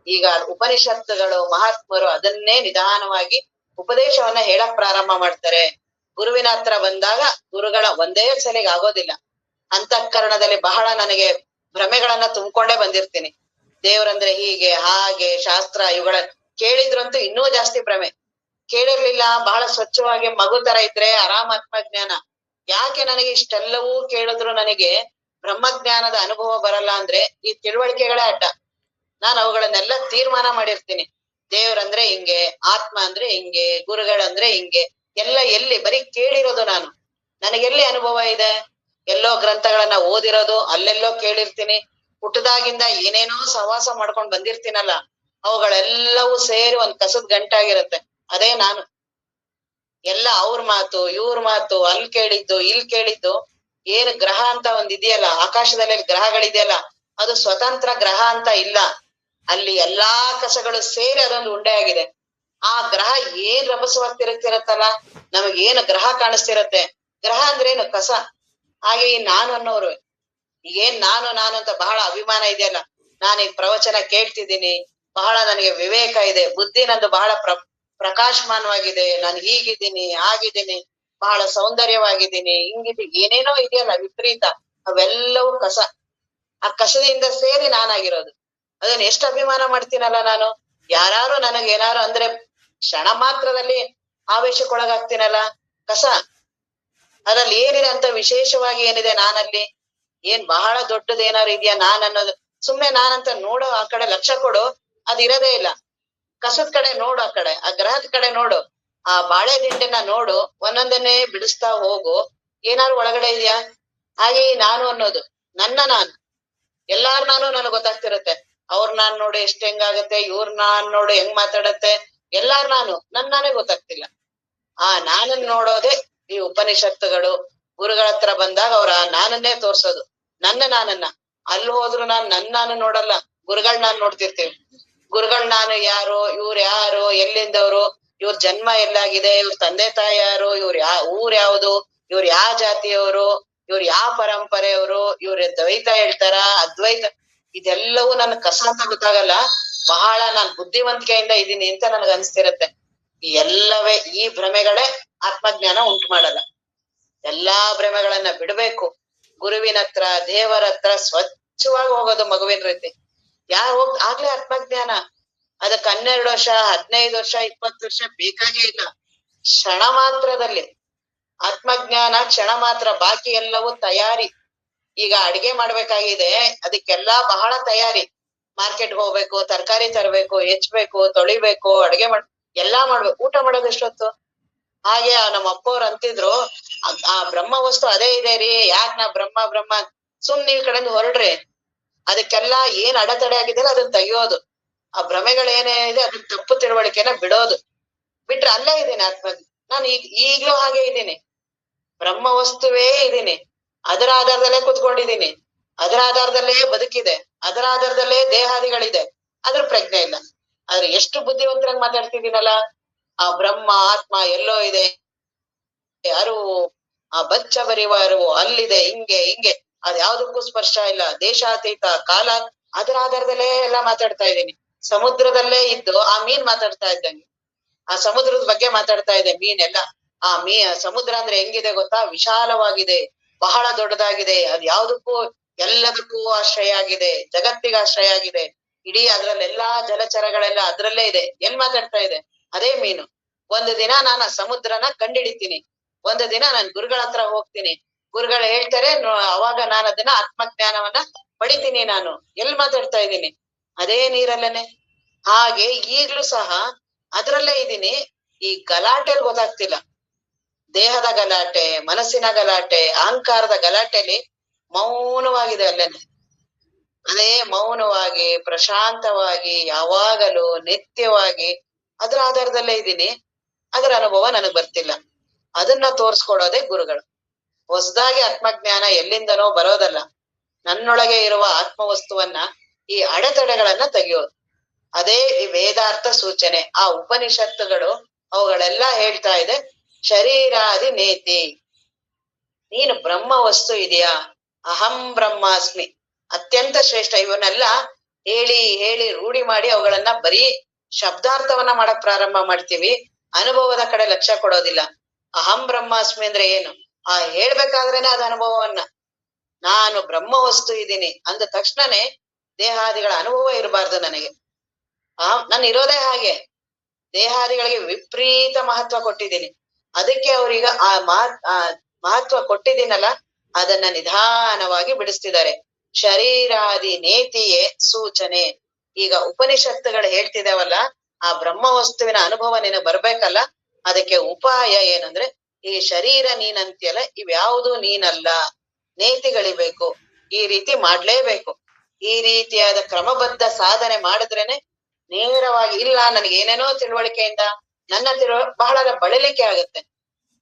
ಈಗ ಉಪನಿಷತ್ತುಗಳು ಮಹಾತ್ಮರು ಅದನ್ನೇ ನಿಧಾನವಾಗಿ ಉಪದೇಶವನ್ನ ಹೇಳಕ್ ಪ್ರಾರಂಭ ಮಾಡ್ತಾರೆ. ಗುರುವಿನ ಹತ್ರ ಬಂದಾಗ ಗುರುಗಳ ಒಂದೇ ಸಲಿಗೆ ಆಗೋದಿಲ್ಲ. ಅಂತಃಕರಣದಲ್ಲಿ ಬಹಳ ನನಗೆ ಭ್ರಮೆಗಳನ್ನ ತುಂಬ್ಕೊಂಡೇ ಬಂದಿರ್ತೀನಿ. ದೇವ್ರಂದ್ರೆ ಹೀಗೆ ಹಾಗೆ, ಶಾಸ್ತ್ರ ಇವುಗಳ ಕೇಳಿದ್ರಂತೂ ಇನ್ನೂ ಜಾಸ್ತಿ ಭ್ರಮೆ. ಕೇಳಿರ್ಲಿಲ್ಲ, ಬಹಳ ಸ್ವಚ್ಛವಾಗಿ ಮಗು ತರ ಇದ್ರೆ ಆರಾಮ ಆತ್ಮಜ್ಞಾನ. ಯಾಕೆ ನನಗೆ ಇಷ್ಟೆಲ್ಲವೂ ಕೇಳಿದ್ರು ನನಗೆ ಬ್ರಹ್ಮಜ್ಞಾನದ ಅನುಭವ ಬರಲ್ಲ ಅಂದ್ರೆ ಈ ತಿಳುವಳಿಕೆಗಳೇ ಅಡ್ಡ. ನಾನು ಅವುಗಳನ್ನೆಲ್ಲ ತೀರ್ಮಾನ ಮಾಡಿರ್ತೀನಿ. ದೇವ್ರಂದ್ರೆ ಹಿಂಗೆ, ಆತ್ಮ ಅಂದ್ರೆ ಹಿಂಗೆ, ಗುರುಗಳಂದ್ರೆ ಹಿಂಗೆ, ಎಲ್ಲ ಎಲ್ಲಿ ಬರೀ ಕೇಳಿರೋದು ನಾನು. ನನಗೆಲ್ಲಿ ಅನುಭವ ಇದೆ? ಎಲ್ಲೋ ಗ್ರಂಥಗಳನ್ನ ಓದಿರೋದು, ಅಲ್ಲೆಲ್ಲೋ ಕೇಳಿರ್ತೀನಿ. ಹುಟ್ಟದಾಗಿಂದ ಏನೇನೋ ಸಹವಾಸ ಮಾಡ್ಕೊಂಡ್ ಬಂದಿರ್ತೀನಲ್ಲ, ಅವುಗಳೆಲ್ಲವೂ ಸೇರಿ ಒಂದ್ ಕಸದ ಗಂಟಾಗಿರುತ್ತೆ. ಅದೇ ನಾನು. ಎಲ್ಲ ಅವ್ರ ಮಾತು ಇವ್ರ ಮಾತು, ಅಲ್ಲಿ ಕೇಳಿದ್ದು ಇಲ್ಲಿ ಕೇಳಿದ್ದು. ಏನ್ ಗ್ರಹ ಅಂತ ಒಂದ್ ಇದೆಯಲ್ಲ, ಆಕಾಶದಲ್ಲಿ ಗ್ರಹಗಳಿದೆಯಲ್ಲ, ಅದು ಸ್ವತಂತ್ರ ಗ್ರಹ ಅಂತ ಇಲ್ಲ. ಅಲ್ಲಿ ಎಲ್ಲಾ ಕಸಗಳು ಸೇರಿ ಅದೊಂದು ಉಂಡೆ ಆಗಿದೆ. ಆ ಗ್ರಹ ಏನ್ ರಭಸವಾಗಿ ತಿರುಗ್ತಿರತ್ತಲ್ಲ, ನಮಗೇನು ಗ್ರಹ ಕಾಣಿಸ್ತಿರತ್ತೆ. ಗ್ರಹ ಅಂದ್ರೇನು? ಕಸ. ಹಾಗೆ ಈ ನಾನು ಅನ್ನೋರು, ಈಗೇನ್ ನಾನು ಅಂತ ಬಹಳ ಅಭಿಮಾನ ಇದೆಯಲ್ಲ, ನಾನು ಈ ಪ್ರವಚನ ಕೇಳ್ತಿದ್ದೀನಿ, ಬಹಳ ನನಗೆ ವಿವೇಕ ಇದೆ, ಬುದ್ಧಿ ನಂದು ಬಹಳ ಪ್ರಕಾಶಮಾನವಾಗಿದೆ, ನಾನು ಹೀಗಿದ್ದೀನಿ ಹಾಗಿದ್ದೀನಿ, ಬಹಳ ಸೌಂದರ್ಯವಾಗಿದ್ದೀನಿ, ಹಿಂಗಿದ್ದೀನಿ, ಏನೇನೋ ಇದೆಯಲ್ಲ ವಿಪರೀತ, ಅವೆಲ್ಲವೂ ಕಸ. ಆ ಕಸದಿಂದ ಸೇರಿ ನಾನಾಗಿರೋದು. ಅದನ್ನ ಎಷ್ಟು ಅಭಿಮಾನ ಮಾಡ್ತೀನಲ್ಲ ನಾನು. ಯಾರು ನನಗೇನಾರು ಅಂದ್ರೆ ಕ್ಷಣ ಮಾತ್ರದಲ್ಲಿ ಆವೇಶಕ್ಕೊಳಗಾಗ್ತೀನಲ್ಲ, ಕಸ. ಅದ್ರಲ್ಲಿ ಏನಿದೆ ಅಂತ ವಿಶೇಷವಾಗಿ ಏನಿದೆ ನಾನಲ್ಲಿ? ಏನ್ ಬಹಳ ದೊಡ್ಡದೇನಾರು ಇದೆಯಾ ನಾನ್ ಅನ್ನೋದು? ಸುಮ್ನೆ ನಾನಂತ ನೋಡು, ಆ ಕಡೆ ಲಕ್ಷ್ಯ ಕೊಡು, ಅದಿರದೇ ಇಲ್ಲ. ಕಸದ ಕಡೆ ನೋಡು, ಆ ಕಡೆ ಆ ಗ್ರಹದ ಕಡೆ ನೋಡು, ಆ ಬಾಳೆ ದಿಂಡನ್ನ ನೋಡು, ಒಂದೊಂದನ್ನೇ ಬಿಡಿಸ್ತಾ ಹೋಗು, ಏನಾದ್ರು ಒಳಗಡೆ ಇದೆಯಾ? ಹಾಗೆ ಈ ನಾನು ಅನ್ನೋದು, ನಾನು ಎಲ್ಲಾರ್ ನಾನು ನನಗ್ ಗೊತ್ತಾಗ್ತಿರತ್ತೆ. ಅವ್ರ ನಾನ್ ನೋಡಿ ಎಷ್ಟ್ ಹೆಂಗಾಗತ್ತೆ, ಇವ್ರ ನಾನ್ ನೋಡು ಹೆಂಗ್ ಮಾತಾಡತ್ತೆ, ಎಲ್ಲಾರ್ ನಾನೇ ಗೊತ್ತಾಗ್ತಿಲ್ಲ. ಆ ನಾನನ್ನ ನೋಡೋದೇ ಈ ಉಪನಿಷತ್ತುಗಳು. ಗುರುಗಳ ಹತ್ರ ಬಂದಾಗ ಅವ್ರ ನಾನನ್ನೇ ತೋರ್ಸೋದು, ನಾನನ್ನ. ಅಲ್ಲಿ ಹೋದ್ರು ನಾನು ನೋಡಲ್ಲ, ಗುರುಗಳ್ ನಾನ್ ನೋಡ್ತಿರ್ತೀವಿ. ಗುರುಗಳ್ ನಾನು ಯಾರು, ಇವ್ರು ಯಾರು, ಎಲ್ಲಿಂದವ್ರು, ಇವ್ರ ಜನ್ಮ ಎಲ್ಲಾಗಿದೆ, ಇವ್ರ ತಂದೆ ತಾಯಿ ಯಾರು, ಊರ್ ಯಾವ್ದು, ಇವ್ರು ಯಾವ ಜಾತಿಯವರು, ಇವ್ರು ಯಾವ ಪರಂಪರೆಯವರು, ಇವ್ರ ದ್ವೈತ ಹೇಳ್ತಾರ ಅದ್ವೈತ, ಇದೆಲ್ಲವೂ ನನ್ ಕಸ ಅಂತ ಗೊತ್ತಾಗಲ್ಲ. ಬಹಳ ನಾನ್ ಬುದ್ಧಿವಂತಿಕೆಯಿಂದ ಇದೀನಿ ಅಂತ ನನ್ಗ ಅನ್ಸ್ತಿರತ್ತೆ. ಈ ಎಲ್ಲವೇ ಈ ಭ್ರಮೆಗಳೇ ಆತ್ಮಜ್ಞಾನ ಉಂಟು ಮಾಡಲ್ಲ. ಎಲ್ಲಾ ಭ್ರಮೆಗಳನ್ನ ಬಿಡ್ಬೇಕು. ಗುರುವಿನ ಹತ್ರ, ದೇವರ ಹತ್ರ ಸ್ವಚ್ಛವಾಗಿ ಹೋಗೋದು ಮಗುವಿನ ರೀತಿ. ಆಗ್ಲೇ ಆತ್ಮಜ್ಞಾನ. ಅದಕ್ಕೆ 12 ವರ್ಷ, 15 ವರ್ಷ, 20 ವರ್ಷ ಬೇಕಾಗೇ ಇಲ್ಲ. ಕ್ಷಣ ಮಾತ್ರದಲ್ಲಿ ಆತ್ಮಜ್ಞಾನ, ಕ್ಷಣ ಮಾತ್ರ. ಬಾಕಿ ಎಲ್ಲವೂ ತಯಾರಿ. ಈಗ ಅಡಿಗೆ ಮಾಡ್ಬೇಕಾಗಿದೆ, ಅದಕ್ಕೆಲ್ಲಾ ಬಹಳ ತಯಾರಿ. ಮಾರ್ಕೆಟ್ಗೆ ಹೋಗ್ಬೇಕು, ತರಕಾರಿ ತರ್ಬೇಕು, ಹೆಚ್ಚಬೇಕು, ತೊಳಿಬೇಕು, ಅಡಿಗೆ ಎಲ್ಲಾ ಮಾಡ್ಬೇಕು. ಊಟ ಮಾಡೋದು ಎಷ್ಟೊತ್ತು? ಹಾಗೆ ನಮ್ಮ ಅಪ್ಪವ್ರು ಅಂತಿದ್ರು, ಆ ಬ್ರಹ್ಮ ವಸ್ತು ಅದೇ ಇದೆ ರೀ, ಯಾಕ್ ನಾ ಬ್ರಹ್ಮ ಸುಮ್ನೆ ಈ ಕಡೆಯಿಂದ ಹೊರಡ್ರಿ. ಅದಕ್ಕೆಲ್ಲಾ ಏನ್ ಅಡೆತಡೆ ಆಗಿದೆಯಲ್ಲ ಅದನ್ನ ತೆಗಿಯೋದು. ಆ ಭ್ರಮೆಗಳೇನಿದೆ ಅದನ್ನ ತಪ್ಪು ತಿಳುವಳಿಕೆನ ಬಿಡೋದು. ಬಿಟ್ರೆ ಅಲ್ಲೇ ಇದ್ದೀನಿ ನಾನು ಈಗ್ಲೂ ಹಾಗೆ ಇದ್ದೀನಿ. ಬ್ರಹ್ಮ ವಸ್ತುವೇ ಇದ್ದೀನಿ. ಅದರ ಆಧಾರದಲ್ಲೇ ಕುತ್ಕೊಂಡಿದ್ದೀನಿ. ಅದರ ಆಧಾರದಲ್ಲೇ ಬದುಕಿದೆ. ಅದರ ಆಧಾರದಲ್ಲೇ ದೇಹಾದಿಗಳಿದೆ. ಅದ್ರ ಪ್ರಜ್ಞೆ ಇಲ್ಲ. ಆದ್ರೆ ಎಷ್ಟು ಬುದ್ಧಿವಂತರಾಗಿ ಮಾತಾಡ್ತಿದ್ದೀನಲ್ಲ. ಆ ಬ್ರಹ್ಮ ಆತ್ಮ ಎಲ್ಲೋ ಇದೆ, ಅರಿವು, ಆ ಬಚ್ಚ ಬರಿವ ಅರಿವು ಅಲ್ಲಿದೆ, ಹಿಂಗೆ ಅದ್ ಯಾವ್ದಕ್ಕೂ ಸ್ಪರ್ಶ ಇಲ್ಲ, ದೇಶಾತೀತ, ಕಾಲ, ಅದರ ಆಧಾರದಲ್ಲೇ ಎಲ್ಲ ಮಾತಾಡ್ತಾ ಇದ್ದೀನಿ. ಸಮುದ್ರದಲ್ಲೇ ಇದ್ದು ಆ ಮೀನ್ ಮಾತಾಡ್ತಾ ಇದ್ದಂಗೆ, ಆ ಸಮುದ್ರದ ಬಗ್ಗೆ ಮಾತಾಡ್ತಾ ಇದೆ ಮೀನೆಲ್ಲ. ಆ ಸಮುದ್ರ ಅಂದ್ರೆ ಹೆಂಗಿದೆ ಗೊತ್ತಾ? ವಿಶಾಲವಾಗಿದೆ, ಬಹಳ ದೊಡ್ಡದಾಗಿದೆ. ಅದ್ ಯಾವ್ದಕ್ಕೂ ಎಲ್ಲದಕ್ಕೂ ಆಶ್ರಯ ಆಗಿದೆ, ಜಗತ್ತಿಗೆ ಆಶ್ರಯ ಆಗಿದೆ. ಇಡೀ ಅದ್ರಲ್ಲೆಲ್ಲಾ ಜಲಚರಗಳೆಲ್ಲ ಅದ್ರಲ್ಲೇ ಇದೆ. ಎಲ್ ಮಾತಾಡ್ತಾ ಇದೆ? ಅದೇ ಮೀನು. ಒಂದು ದಿನ ನಾನು ಆ ಸಮುದ್ರನ ಕಂಡಿಡಿತೀನಿ. ಒಂದು ದಿನ ನಾನ್ ಗುರುಗಳ ಹತ್ರ ಹೋಗ್ತೀನಿ. ಗುರುಗಳು ಹೇಳ್ತಾರೆ, ಅವಾಗ ನಾನು ಅದನ್ನ ಆತ್ಮಜ್ಞಾನವನ್ನ ಪಡಿತೀನಿ. ನಾನು ಎಲ್ ಮಾತಾಡ್ತಾ ಇದ್ದೀನಿ? ಅದೇ ನೀರಲ್ಲೇನೆ. ಹಾಗೆ ಈಗ್ಲೂ ಸಹ ಅದ್ರಲ್ಲೇ ಇದ್ದೀನಿ. ಈ ಗಲಾಟೆಲ್ ಗೊತ್ತಾಗ್ತಿಲ್ಲ. ದೇಹದ ಗಲಾಟೆ, ಮನಸ್ಸಿನ ಗಲಾಟೆ, ಅಹಂಕಾರದ ಗಲಾಟೆಲಿ ಮೌನವಾಗಿದೆ ಅಲ್ಲೇನೆ. ಅದೇ ಮೌನವಾಗಿ, ಪ್ರಶಾಂತವಾಗಿ, ಯಾವಾಗಲೂ ನಿತ್ಯವಾಗಿ ಅದ್ರ ಆಧಾರದಲ್ಲೇ ಇದ್ದೀನಿ. ಅದರ ಅನುಭವ ನನಗ್ ಬರ್ತಿಲ್ಲ. ಅದನ್ನ ತೋರ್ಸ್ಕೊಡೋದೇ ಗುರುಗಳು. ಹೊಸದಾಗಿ ಆತ್ಮಜ್ಞಾನ ಎಲ್ಲಿಂದನೋ ಬರೋದಲ್ಲ. ನನ್ನೊಳಗೆ ಇರುವ ಆತ್ಮವಸ್ತುವನ್ನ, ಈ ಅಡೆತಡೆಗಳನ್ನ ತೆಗೆಯೋದು. ಅದೇ ಈ ವೇದಾರ್ಥ ಸೂಚನೆ. ಆ ಉಪನಿಷತ್ತುಗಳು ಅವುಗಳೆಲ್ಲ ಹೇಳ್ತಾ ಇದೆ, ಶರೀರಾದಿ ನೇತಿ. ನೀನು ಬ್ರಹ್ಮ ವಸ್ತು ಇದೆಯಾ? ಅಹಂ ಬ್ರಹ್ಮಾಸ್ಮಿ ಅತ್ಯಂತ ಶ್ರೇಷ್ಠ. ಇವನ್ನೆಲ್ಲ ಹೇಳಿ ಹೇಳಿ ರೂಢಿ ಮಾಡಿ ಅವುಗಳನ್ನ ಬರೀ ಶಬ್ದಾರ್ಥವನ್ನ ಮಾಡಕ್ ಪ್ರಾರಂಭ ಮಾಡ್ತೀವಿ. ಅನುಭವದ ಕಡೆ ಲಕ್ಷ್ಯ ಕೊಡೋದಿಲ್ಲ. ಅಹಂ ಬ್ರಹ್ಮಾಸ್ಮಿ ಅಂದ್ರೆ ಏನು? ಆ ಹೇಳ್ಬೇಕಾದ್ರೇನೆ ಅದ ಅನುಭವವನ್ನ, ನಾನು ಬ್ರಹ್ಮ ವಸ್ತು ಇದ್ದೀನಿ ಅಂದ ತಕ್ಷಣನೇ ದೇಹಾದಿಗಳ ಅನುಭವ ಇರಬಾರ್ದು ನನಗೆ. ನಾನು ಇರೋದೇ ಹಾಗೆ. ದೇಹಾದಿಗಳಿಗೆ ವಿಪರೀತ ಮಹತ್ವ ಕೊಟ್ಟಿದ್ದೀನಿ. ಅದಕ್ಕೆ ಅವ್ರೀಗ ಆ ಮಹತ್ವ ಕೊಟ್ಟಿದ್ದೀನಲ್ಲ, ಅದನ್ನ ನಿಧಾನವಾಗಿ ಬಿಡಿಸ್ತಿದ್ದಾರೆ. ಶರೀರಾದಿ ನೇತಿಯೇ ಸೂಚನೆ. ಈಗ ಉಪನಿಷತ್ತುಗಳು ಹೇಳ್ತಿದಾವಲ್ಲ, ಆ ಬ್ರಹ್ಮ ವಸ್ತುವಿನ ಅನುಭವ ನಿನಗೆ ಬರ್ಬೇಕಲ್ಲ, ಅದಕ್ಕೆ ಉಪಾಯ ಏನಂದ್ರೆ, ಈ ಶರೀರ ನೀನಂತ್ಯಲ್ಲ, ಇವ್ಯಾವುದು ನೀನಲ್ಲ, ನೇತಿಗಳಿಬೇಕು. ಈ ರೀತಿ ಮಾಡ್ಲೇಬೇಕು. ಈ ರೀತಿಯಾದ ಕ್ರಮಬದ್ಧ ಸಾಧನೆ ಮಾಡಿದ್ರೇನೆ ನೇರವಾಗಿ, ಇಲ್ಲ ನನಗೆ ಏನೇನೋ ತಿಳುವಳಿಕೆಯಿಂದ ನನ್ನ ಬಹಳ ಬಳಲಿಕೆ ಆಗುತ್ತೆ.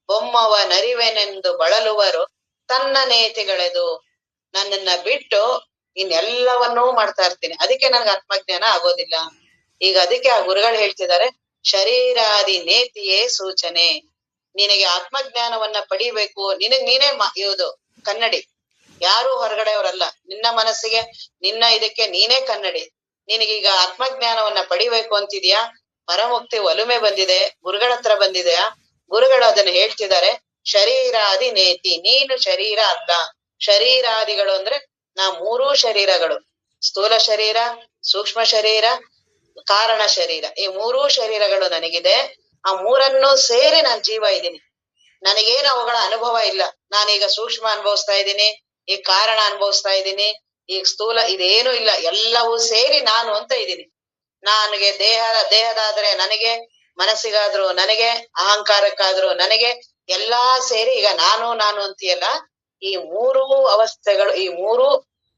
ಬೊಮ್ಮವ ನರಿವೆನೆಂದು ಬಳಲುವರು ತನ್ನ ನೇತಿಗಳೆದು. ನನ್ನನ್ನ ಬಿಟ್ಟು ಇನ್ನೆಲ್ಲವನ್ನೂ ಮಾಡ್ತಾ ಇರ್ತೀನಿ. ಅದಕ್ಕೆ ನನ್ಗೆ ಆತ್ಮಜ್ಞಾನ ಆಗೋದಿಲ್ಲ. ಈಗ ಅದಕ್ಕೆ ಆ ಗುರುಗಳು ಹೇಳ್ತಿದ್ದಾರೆ, ಶರೀರಾದಿ ನೇತಿಯೇ ಸೂಚನೆ. ನಿನಗೆ ಆತ್ಮಜ್ಞಾನವನ್ನ ಪಡಿಬೇಕು. ನೀನೇ ಇವುದು ಕನ್ನಡಿ, ಯಾರು ಹೊರಗಡೆಯವರಲ್ಲ. ನಿನ್ನ ಮನಸ್ಸಿಗೆ, ನಿನ್ನ ಇದಕ್ಕೆ ನೀನೇ ಕನ್ನಡಿ. ನಿನಗೀಗ ಆತ್ಮಜ್ಞಾನವನ್ನ ಪಡಿಬೇಕು ಅಂತಿದ್ಯಾ? ಪರಮುಕ್ತಿ ಒಲುಮೆ ಬಂದಿದೆ, ಗುರುಗಳ ಹತ್ರ ಬಂದಿದೆಯಾ? ಗುರುಗಳು ಅದನ್ನ ಹೇಳ್ತಿದ್ದಾರೆ, ಶರೀರಾದಿ ನೇತಿ. ನೀನು ಶರೀರ ಅಲ್ಲ. ಶರೀರಾದಿಗಳು ಅಂದ್ರೆ ನಾ ಮೂರೂ ಶರೀರಗಳು, ಸ್ಥೂಲ ಶರೀರ, ಸೂಕ್ಷ್ಮ ಶರೀರ, ಕಾರಣ ಶರೀರ. ಈ ಮೂರೂ ಶರೀರಗಳು ನನಗಿದೆ. ಆ ಮೂರನ್ನು ಸೇರಿ ನಾನ್ ಜೀವ ಇದ್ದೀನಿ. ನನಗೇನು ಅವುಗಳ ಅನುಭವ ಇಲ್ಲ. ನಾನೀಗ ಸೂಕ್ಷ್ಮ ಅನುಭವಿಸ್ತಾ ಇದ್ದೀನಿ, ಈಗ ಕಾರಣ ಅನುಭವಿಸ್ತಾ ಇದ್ದೀನಿ, ಈಗ ಸ್ಥೂಲ, ಇದೇನು ಇಲ್ಲ. ಎಲ್ಲವೂ ಸೇರಿ ನಾನು ಅಂತ ಇದ್ದೀನಿ. ನನಗೆ ದೇಹದಾದ್ರೆ ನನಗೆ, ಮನಸ್ಸಿಗಾದ್ರೂ ನನಗೆ, ಅಹಂಕಾರಕ್ಕಾದ್ರೂ ನನಗೆ, ಎಲ್ಲಾ ಸೇರಿ ಈಗ ನಾನು ನಾನು ಅಂತೀಯಲ್ಲ, ಈ ಮೂರೂ ಅವಸ್ಥೆಗಳು, ಈ ಮೂರೂ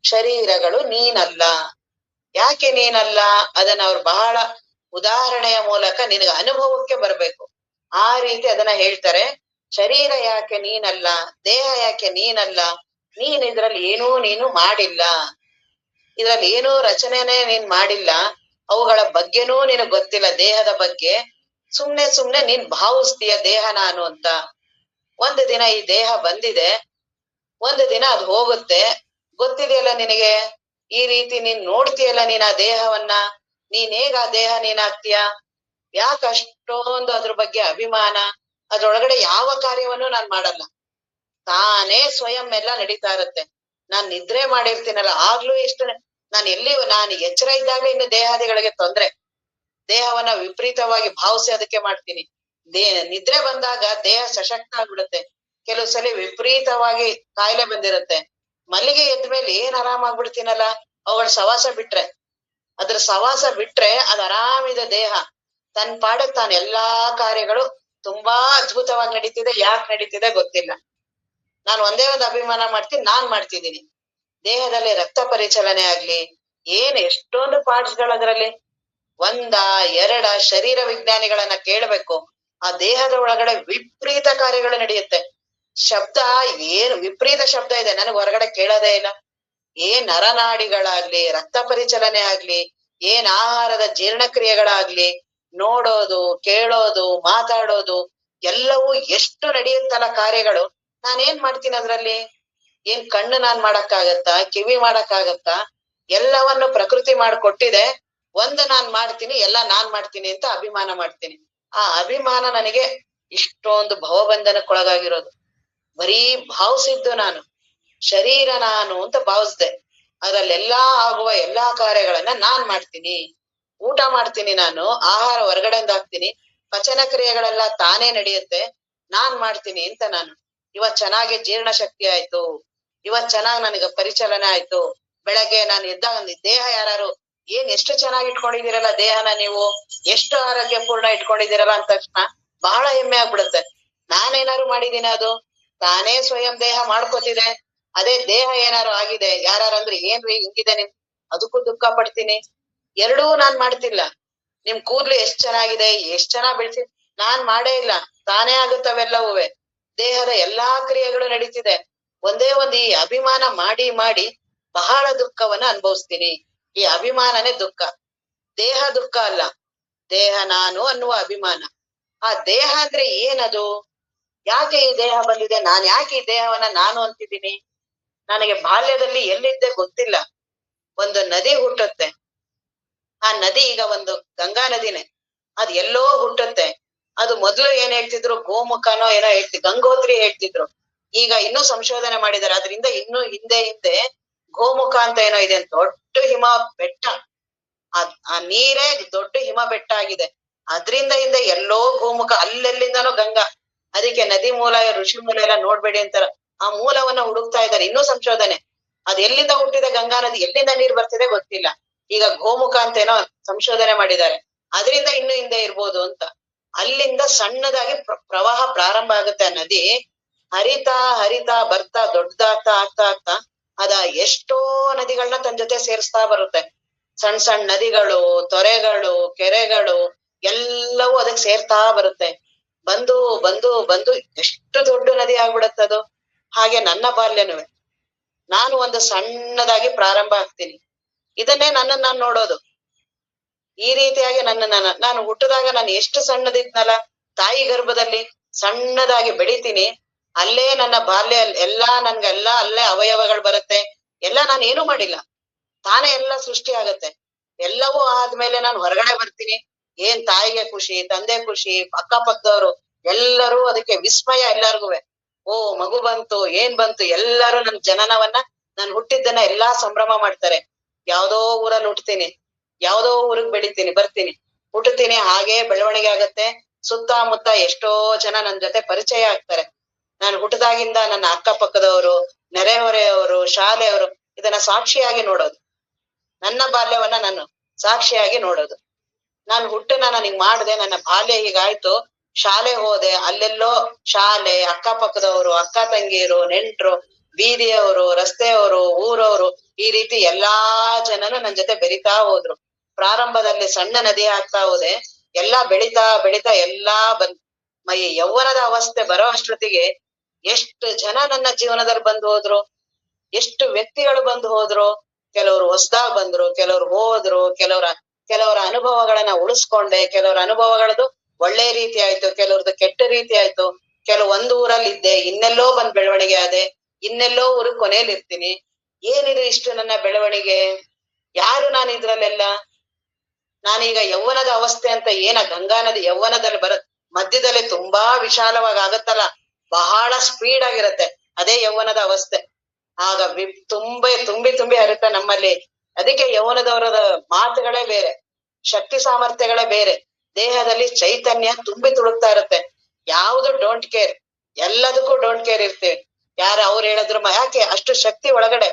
ಶರೀರಗಳು ನೀನಲ್ಲ. ಯಾಕೆ ನೀನಲ್ಲ ಅದನ್ನ ಅವ್ರು ಬಹಳ ಉದಾಹರಣೆಯ ಮೂಲಕ ನಿನಗೆ ಅನುಭವಕ್ಕೆ ಬರ್ಬೇಕು. ಆ ರೀತಿ ಅದನ್ನ ಹೇಳ್ತಾರೆ. ಶರೀರ ಯಾಕೆ ನೀನಲ್ಲ, ದೇಹ ಯಾಕೆ ನೀನಲ್ಲ, ನೀನ್ ಇದ್ರಲ್ಲಿ ಏನೂ ನೀನು ಮಾಡಿಲ್ಲ, ಇದ್ರಲ್ಲಿ ಏನೂ ರಚನೆನೇ ನೀನ್ ಮಾಡಿಲ್ಲ, ಅವುಗಳ ಬಗ್ಗೆನೂ ನಿನಗ್ ಗೊತ್ತಿಲ್ಲ, ದೇಹದ ಬಗ್ಗೆ. ಸುಮ್ನೆ ಸುಮ್ನೆ ನೀನ್ ಭಾವಿಸ್ತೀಯ ದೇಹ ನಾನು ಅಂತ. ಒಂದು ದಿನ ಈ ದೇಹ ಬಂದಿದೆ, ಒಂದು ದಿನ ಅದು ಹೋಗುತ್ತೆ, ಗೊತ್ತಿದೆಯಲ್ಲ ನಿನಗೆ. ಈ ರೀತಿ ನೀನ್ ನೋಡ್ತೀಯಲ್ಲ ನೀನ್ ಆ ದೇಹವನ್ನ, ನೀನ್ ಹೇಗ ಆ ದೇಹ ನೀನಾಗ್ತೀಯ? ಯಾಕೆ ಅಷ್ಟೊಂದು ಅದ್ರ ಬಗ್ಗೆ ಅಭಿಮಾನ? ಅದ್ರೊಳಗಡೆ ಯಾವ ಕಾರ್ಯವನ್ನು ನಾನ್ ಮಾಡಲ್ಲ, ತಾನೇ ಸ್ವಯಂ ಎಲ್ಲ ನಡೀತಾ ಇರುತ್ತೆ. ನಾನ್ ನಿದ್ರೆ ಮಾಡಿರ್ತೀನಲ್ಲ, ಆಗ್ಲೂ ಎಷ್ಟು ನಾನು ಎಚ್ಚರ ಇದ್ದಾಗ್ಲೂ ಇನ್ನು ದೇಹಾದಿಗಳಿಗೆ ತೊಂದ್ರೆ, ದೇಹವನ್ನ ವಿಪರೀತವಾಗಿ ಭಾವಿಸಿ ಅದಕ್ಕೆ ಮಾಡ್ತೀನಿ. ನಿದ್ರೆ ಬಂದಾಗ ದೇಹ ಸಶಕ್ತ ಆಗ್ಬಿಡುತ್ತೆ. ಕೆಲವು ಸಲ ವಿಪರೀತವಾಗಿ ಕಾಯಿಲೆ ಬಂದಿರುತ್ತೆ. ಮಲ್ಲಿಗೆ ಎದ್ಮೇಲೆ ಏನ್ ಆರಾಮಾಗ್ಬಿಡ್ತೀನಲ್ಲ, ಅವುಗಳ ಸವಾಸ ಬಿಟ್ರೆ, ಅದ್ರ ಸವಾಸ ಬಿಟ್ರೆ ಅದ್ ಆರಾಮಿದೆ ದೇಹ, ತನ್ ಪಾಡಕ್ ತಾನು ಎಲ್ಲಾ ಕಾರ್ಯಗಳು ತುಂಬಾ ಅದ್ಭುತವಾಗಿ ನಡೀತಿದೆ. ಯಾಕೆ ನಡೀತಿದೆ ಗೊತ್ತಿಲ್ಲ. ನಾನು ಒಂದೇ ಒಂದು ಅಭಿಮಾನ ಮಾಡ್ತೀನಿ, ನಾನ್ ಮಾಡ್ತಿದ್ದೀನಿ. ದೇಹದಲ್ಲಿ ರಕ್ತ ಪರಿಚಲನೆ ಆಗ್ಲಿ, ಎಷ್ಟೊಂದು ಪಾರ್ಟ್ಸ್ಗಳು ಅದರಲ್ಲಿ, ಒಂದ ಎರಡ ಶರೀರ ವಿಜ್ಞಾನಿಗಳನ್ನ ಕೇಳಬೇಕು. ಆ ದೇಹದ ಒಳಗಡೆ ವಿಪರೀತ ಕಾರ್ಯಗಳು ನಡೆಯುತ್ತೆ. ಶಬ್ದ ವಿಪರೀತ ಶಬ್ದ ಇದೆ, ನನಗ್ ಹೊರಗಡೆ ಕೇಳೋದೇ ಇಲ್ಲ. ನರನಾಡಿಗಳಾಗ್ಲಿ, ರಕ್ತ ಪರಿಚಲನೆ ಆಗ್ಲಿ, ಆಹಾರದ ಜೀರ್ಣಕ್ರಿಯೆಗಳಾಗ್ಲಿ, ನೋಡೋದು, ಕೇಳೋದು, ಮಾತಾಡೋದು ಎಲ್ಲವೂ ಎಷ್ಟು ನಡೆಯುತ್ತಲ್ಲ ಕಾರ್ಯಗಳು. ನಾನೇನ್ ಮಾಡ್ತೀನಿ ಅದ್ರಲ್ಲಿ? ಕಣ್ಣು ನಾನ್ ಮಾಡಕ್ಕಾಗತ್ತಾ? ಕಿವಿ ಮಾಡಕ್ಕಾಗತ್ತಾ? ಎಲ್ಲವನ್ನು ಪ್ರಕೃತಿ ಮಾಡ್ಕೊಟ್ಟಿದೆ. ಒಂದು ನಾನ್ ಮಾಡ್ತೀನಿ, ಎಲ್ಲ ನಾನ್ ಮಾಡ್ತೀನಿ ಅಂತ ಅಭಿಮಾನ ಮಾಡ್ತೀನಿ. ಆ ಅಭಿಮಾನ ನನಗೆ ಇಷ್ಟೊಂದು ಭವಬಂಧನಕ್ಕೊಳಗಾಗಿರೋದು. ಬರೀ ಭಾವಿಸಿದ್ದು ನಾನು ಶರೀರ ನಾನು ಅಂತ ಭಾವಿಸ್ದೆ. ಅದ್ರಲ್ಲೆಲ್ಲಾ ಆಗುವ ಎಲ್ಲಾ ಕಾರ್ಯಗಳನ್ನ ನಾನ್ ಮಾಡ್ತೀನಿ. ಊಟ ಮಾಡ್ತೀನಿ, ನಾನು ಆಹಾರ ಹೊರಗಡೆಯಿಂದ ಹಾಕ್ತೀನಿ, ಪಚನ ಕ್ರಿಯೆಗಳೆಲ್ಲ ತಾನೇ ನಡೆಯುತ್ತೆ, ನಾನ್ ಮಾಡ್ತೀನಿ ಅಂತ ನಾನು. ಇವತ್ ಚೆನ್ನಾಗಿ ಜೀರ್ಣ ಶಕ್ತಿ ಆಯ್ತು, ಇವತ್ ಚೆನ್ನಾಗ್ ನನಗೆ ಪರಿಚಲನೆ ಆಯ್ತು. ಬೆಳಗ್ಗೆ ನಾನು ಎದ್ದಾಗ ದೇಹ ಯಾರು ಎಷ್ಟು ಚೆನ್ನಾಗಿ ಇಟ್ಕೊಂಡಿದ್ದೀರಲ್ಲ ದೇಹನ, ನೀವು ಎಷ್ಟು ಆರೋಗ್ಯ ಪೂರ್ಣ ಇಟ್ಕೊಂಡಿದ್ದೀರಲ್ಲ ಅಂದ ತಕ್ಷಣ ಬಹಳ ಹೆಮ್ಮೆ ಆಗ್ಬಿಡುತ್ತೆ. ನಾನೇನಾರು ಮಾಡಿದೀನಿ? ಅದು ತಾನೇ ಸ್ವಯಂ ದೇಹ ಮಾಡ್ಕೋತಿದೆ. ಅದೇ ದೇಹ ಏನಾರು ಆಗಿದೆ, ಯಾರಂದ್ರೆ ಏನ್ರಿ ಹಿಂಗಿದೆ ನಿಮ್, ಅದಕ್ಕೂ ದುಃಖ ಪಡ್ತೀನಿ. ಎರಡೂ ನಾನ್ ಮಾಡ್ತಿಲ್ಲ. ನಿಮ್ ಕೂದ್ಲು ಎಷ್ಟ್ ಚೆನ್ನಾಗಿದೆ, ಎಷ್ಟ್ ಚೆನ್ನಾಗ್ ಬೆಳ್ಸಿ, ನಾನ್ ಮಾಡೇ ಇಲ್ಲ, ತಾನೇ ಆಗುತ್ತವೆಲ್ಲವೂವೆ. ದೇಹದ ಎಲ್ಲಾ ಕ್ರಿಯೆಗಳು ನಡೀತಿದೆ. ಒಂದೇ ಒಂದು ಈ ಅಭಿಮಾನ ಮಾಡಿ ಮಾಡಿ ಬಹಳ ದುಃಖವನ್ನ ಅನುಭವಿಸ್ತೀನಿ. ಈ ಅಭಿಮಾನನೇ ದುಃಖ, ದೇಹ ದುಃಖ ಅಲ್ಲ. ದೇಹ ನಾನು ಅನ್ನುವ ಅಭಿಮಾನ. ಆ ದೇಹ ಅಂದ್ರೆ ಏನದು? ಯಾಕೆ ಈ ದೇಹ ಬಂದಿದೆ? ನಾನ್ ಯಾಕೆ ಈ ದೇಹವನ್ನ ನಾನು ಅಂತಿದ್ದೀನಿ? ನನಗೆ ಬಾಲ್ಯದಲ್ಲಿ ಎಲ್ಲಿದ್ದೆ ಗೊತ್ತಿಲ್ಲ. ಒಂದು ನದಿ ಹುಟ್ಟುತ್ತೆ. ಆ ನದಿ ಈಗ ಒಂದು ಗಂಗಾ ನದಿನೇ, ಅದ್ ಎಲ್ಲೋ ಹುಟ್ಟುತ್ತೆ. ಅದು ಮೊದ್ಲು ಏನ್ ಹೇಳ್ತಿದ್ರು, ಗೋಮುಖನೋ ಏನೋ ಗಂಗೋತ್ರಿ ಹೇಳ್ತಿದ್ರು. ಈಗ ಇನ್ನೂ ಸಂಶೋಧನೆ ಮಾಡಿದ್ದಾರೆ, ಅದರಿಂದ ಇನ್ನೂ ಹಿಂದೆ ಗೋಮುಖ ಅಂತ ಏನೋ ಇದೆ, ದೊಡ್ಡ ಹಿಮ ಬೆಟ್ಟ. ಆ ನೀರೇ ದೊಡ್ಡ ಹಿಮ ಬೆಟ್ಟ ಆಗಿದೆ. ಅದ್ರಿಂದ ಹಿಂದೆ ಎಲ್ಲೋ ಗೋಮುಖ, ಅಲ್ಲೆಲ್ಲಿಂದನೋ ಗಂಗಾ. ಅದಕ್ಕೆ ನದಿ ಮೂಲ, ಋಷಿ ಮೂಲ ಎಲ್ಲ ನೋಡ್ಬೇಡಿ ಅಂತಾರ. ಆ ಮೂಲವನ್ನ ಹುಡುಕ್ತಾ ಇದ್ದಾರೆ, ಇನ್ನೂ ಸಂಶೋಧನೆ. ಅದ್ ಎಲ್ಲಿಂದ ಹುಟ್ಟಿದೆ ಗಂಗಾ ನದಿ, ಎಲ್ಲಿಂದ ನೀರ್ ಬರ್ತಿದೆ ಗೊತ್ತಿಲ್ಲ. ಈಗ ಗೋಮುಖ ಅಂತ ಏನೋ ಸಂಶೋಧನೆ ಮಾಡಿದ್ದಾರೆ, ಅದರಿಂದ ಇನ್ನು ಹಿಂದೆ ಇರ್ಬೋದು ಅಂತ. ಅಲ್ಲಿಂದ ಸಣ್ಣದಾಗಿ ಪ್ರವಾಹ ಪ್ರಾರಂಭ ಆಗುತ್ತೆ. ಆ ನದಿ ಹರಿತಾ ಬರ್ತಾ ದೊಡ್ಡದಾಗ್ತಾ ಆಗ್ತಾ ಅದ ಎಷ್ಟೋ ನದಿಗಳನ್ನ ತನ್ನ ಜೊತೆ ಸೇರಿಸ್ತಾ ಬರುತ್ತೆ. ಸಣ್ಣ ಸಣ್ಣ ನದಿಗಳು, ತೊರೆಗಳು, ಕೆರೆಗಳು ಎಲ್ಲವೂ ಅದಕ್ಕೆ ಸೇರ್ತಾ ಬರುತ್ತೆ. ಬಂದು ಬಂದು ಬಂದು ಎಷ್ಟು ದೊಡ್ಡ ನದಿ ಆಗ್ಬಿಡತ್ತದು. ಹಾಗೆ ನನ್ನ ಬಾಲ್ಯನುವೆ, ನಾನು ಒಂದು ಸಣ್ಣದಾಗಿ ಪ್ರಾರಂಭ ಆಗ್ತೀನಿ. ಇದನ್ನೇ ನನ್ನನ್ನು ನಾನು ನೋಡೋದು. ಈ ರೀತಿಯಾಗಿ ನಾನು ಹುಟ್ಟಿದಾಗ ನಾನು ಎಷ್ಟು ಸಣ್ಣದಿದ್ನಲ್ಲ, ತಾಯಿ ಗರ್ಭದಲ್ಲಿ ಸಣ್ಣದಾಗಿ ಬೆಳಿತೀನಿ. ಅಲ್ಲೇ ನನ್ನ ಬಾಲ್ಯ ನನ್ಗೆಲ್ಲಾ ಅಲ್ಲೇ ಅವಯವಗಳು ಬರುತ್ತೆ. ಎಲ್ಲ ನಾನು ಏನೂ ಮಾಡಿಲ್ಲ, ತಾನೇ ಎಲ್ಲ ಸೃಷ್ಟಿ ಆಗತ್ತೆ. ಎಲ್ಲವೂ ಆದ್ಮೇಲೆ ನಾನು ಹೊರಗಡೆ ಬರ್ತೀನಿ. ತಾಯಿಗೆ ಖುಷಿ, ತಂದೆ ಖುಷಿ, ಅಕ್ಕಪಕ್ಕದವರು ಎಲ್ಲರೂ ಅದಕ್ಕೆ ವಿಸ್ಮಯ ಎಲ್ಲಾರ್ಗುವೆ. ಓ, ಮಗು ಬಂತು, ಏನ್ ಬಂತು, ಎಲ್ಲರೂ ನನ್ ಜನನವನ್ನ, ನಾನು ಹುಟ್ಟಿದ್ದನ್ನ ಎಲ್ಲಾ ಸಂಭ್ರಮ ಮಾಡ್ತಾರೆ. ಯಾವ್ದೋ ಊರಲ್ಲಿ ಹುಟ್ತೀನಿ, ಯಾವ್ದೋ ಊರಿಗೆ ಬರ್ತೀನಿ, ಹುಟ್ಟುತ್ತೀನಿ, ಹಾಗೆ ಬೆಳವಣಿಗೆ ಆಗತ್ತೆ. ಸುತ್ತಮುತ್ತ ಎಷ್ಟೋ ಜನ ನನ್ ಜೊತೆ ಪರಿಚಯ ಆಗ್ತಾರೆ. ನಾನು ಹುಟ್ಟದಾಗಿಂದ ನನ್ನ ಅಕ್ಕಪಕ್ಕದವರು, ನೆರೆಹೊರೆಯವರು, ಶಾಲೆಯವರು ಇದನ್ನ ಸಾಕ್ಷಿಯಾಗಿ ನೋಡೋದು. ನನ್ನ ಬಾಲ್ಯವನ್ನ ನಾನು ಸಾಕ್ಷಿಯಾಗಿ ನೋಡೋದು. ನಾನು ಹುಟ್ಟನ್ನ ನನಗ್ ಮಾಡ್ದೆ, ನನ್ನ ಬಾಲ್ಯ ಹೀಗಾಯ್ತು, ಶಾಲೆ ಹೋದೆ, ಅಲ್ಲೆಲ್ಲೋ ಶಾಲೆ, ಅಕ್ಕಪಕ್ಕದವರು, ಅಕ್ಕ ತಂಗಿಯರು, ನೆಂಟ್ರು, ಬೀದಿಯವರು, ರಸ್ತೆಯವರು, ಊರವರು, ಈ ರೀತಿ ಎಲ್ಲಾ ಜನನು ನನ್ ಜೊತೆ ಬೆರಿತಾ ಹೋದ್ರು. ಪ್ರಾರಂಭದಲ್ಲಿ ಸಣ್ಣ ನದಿ ಆಗ್ತಾ ಹೋದೆ, ಎಲ್ಲಾ ಬೆಳಿತಾ ಬೆಳಿತಾ ಎಲ್ಲಾ ಮೈ ಯೌವನದ ಅವಸ್ಥೆ ಬರೋ ಅಷ್ಟೊತ್ತಿಗೆ ಎಷ್ಟು ಜನ ನನ್ನ ಜೀವನದಲ್ಲಿ ಬಂದು ಹೋದ್ರು, ಎಷ್ಟು ವ್ಯಕ್ತಿಗಳು ಬಂದು ಹೋದ್ರು. ಕೆಲವರು ಹೊಸದಾಗ್ ಬಂದ್ರು, ಕೆಲವರು ಹೋದ್ರು, ಕೆಲವರ ಅನುಭವಗಳನ್ನ ಉಳಿಸ್ಕೊಂಡೆ, ಕೆಲವರ ಅನುಭವಗಳದ್ದು ಒಳ್ಳೆ ರೀತಿ ಆಯ್ತು, ಕೆಲವ್ರದ್ದು ಕೆಟ್ಟ ರೀತಿ ಆಯ್ತು. ಒಂದು ಊರಲ್ಲಿ ಇದ್ದೆ, ಇನ್ನೆಲ್ಲೋ ಬಂದ್ ಬೆಳವಣಿಗೆ ಆದೆ, ಇನ್ನೆಲ್ಲೋ ಊರು ಕೊನೆಯಲ್ಲಿ ಇರ್ತೀನಿ. ಏನಿದು ಇಷ್ಟು ನನ್ನ ಬೆಳವಣಿಗೆ? ಯಾರು ನಾನು ಇದ್ರಲ್ಲೆಲ್ಲ? ನಾನೀಗ ಯೌವನದ ಅವಸ್ಥೆ ಅಂತ ಗಂಗಾ ನದಿ ಯೌವನದಲ್ಲಿ ಮಧ್ಯದಲ್ಲಿ ತುಂಬಾ ವಿಶಾಲವಾಗಿ ಆಗತ್ತಲ್ಲ, ಬಹಳ ಸ್ಪೀಡ್ ಆಗಿರತ್ತೆ, ಅದೇ ಯೌವನದ ಅವಸ್ಥೆ. ಆಗ ತುಂಬಿ ತುಂಬಿ ಹರಿತ ನಮ್ಮಲ್ಲಿ. ಅದಕ್ಕೆ ಯೌವನದವರ ಮಾತುಗಳೇ ಬೇರೆ, ಶಕ್ತಿ ಸಾಮರ್ಥ್ಯಗಳೇ ಬೇರೆ, ದೇಹದಲ್ಲಿ ಚೈತನ್ಯ ತುಂಬಿ ತುಳುಕ್ತಾ ಇರುತ್ತೆ. ಯಾವುದು ಡೋಂಟ್ ಕೇರ್, ಎಲ್ಲದಕ್ಕೂ ಡೋಂಟ್ ಕೇರ್ ಇರ್ತೀವಿ. ಅವ್ರು ಹೇಳಿದ್ರು ಯಾಕೆ ಅಷ್ಟು ಶಕ್ತಿ ಒಳಗಡೆ,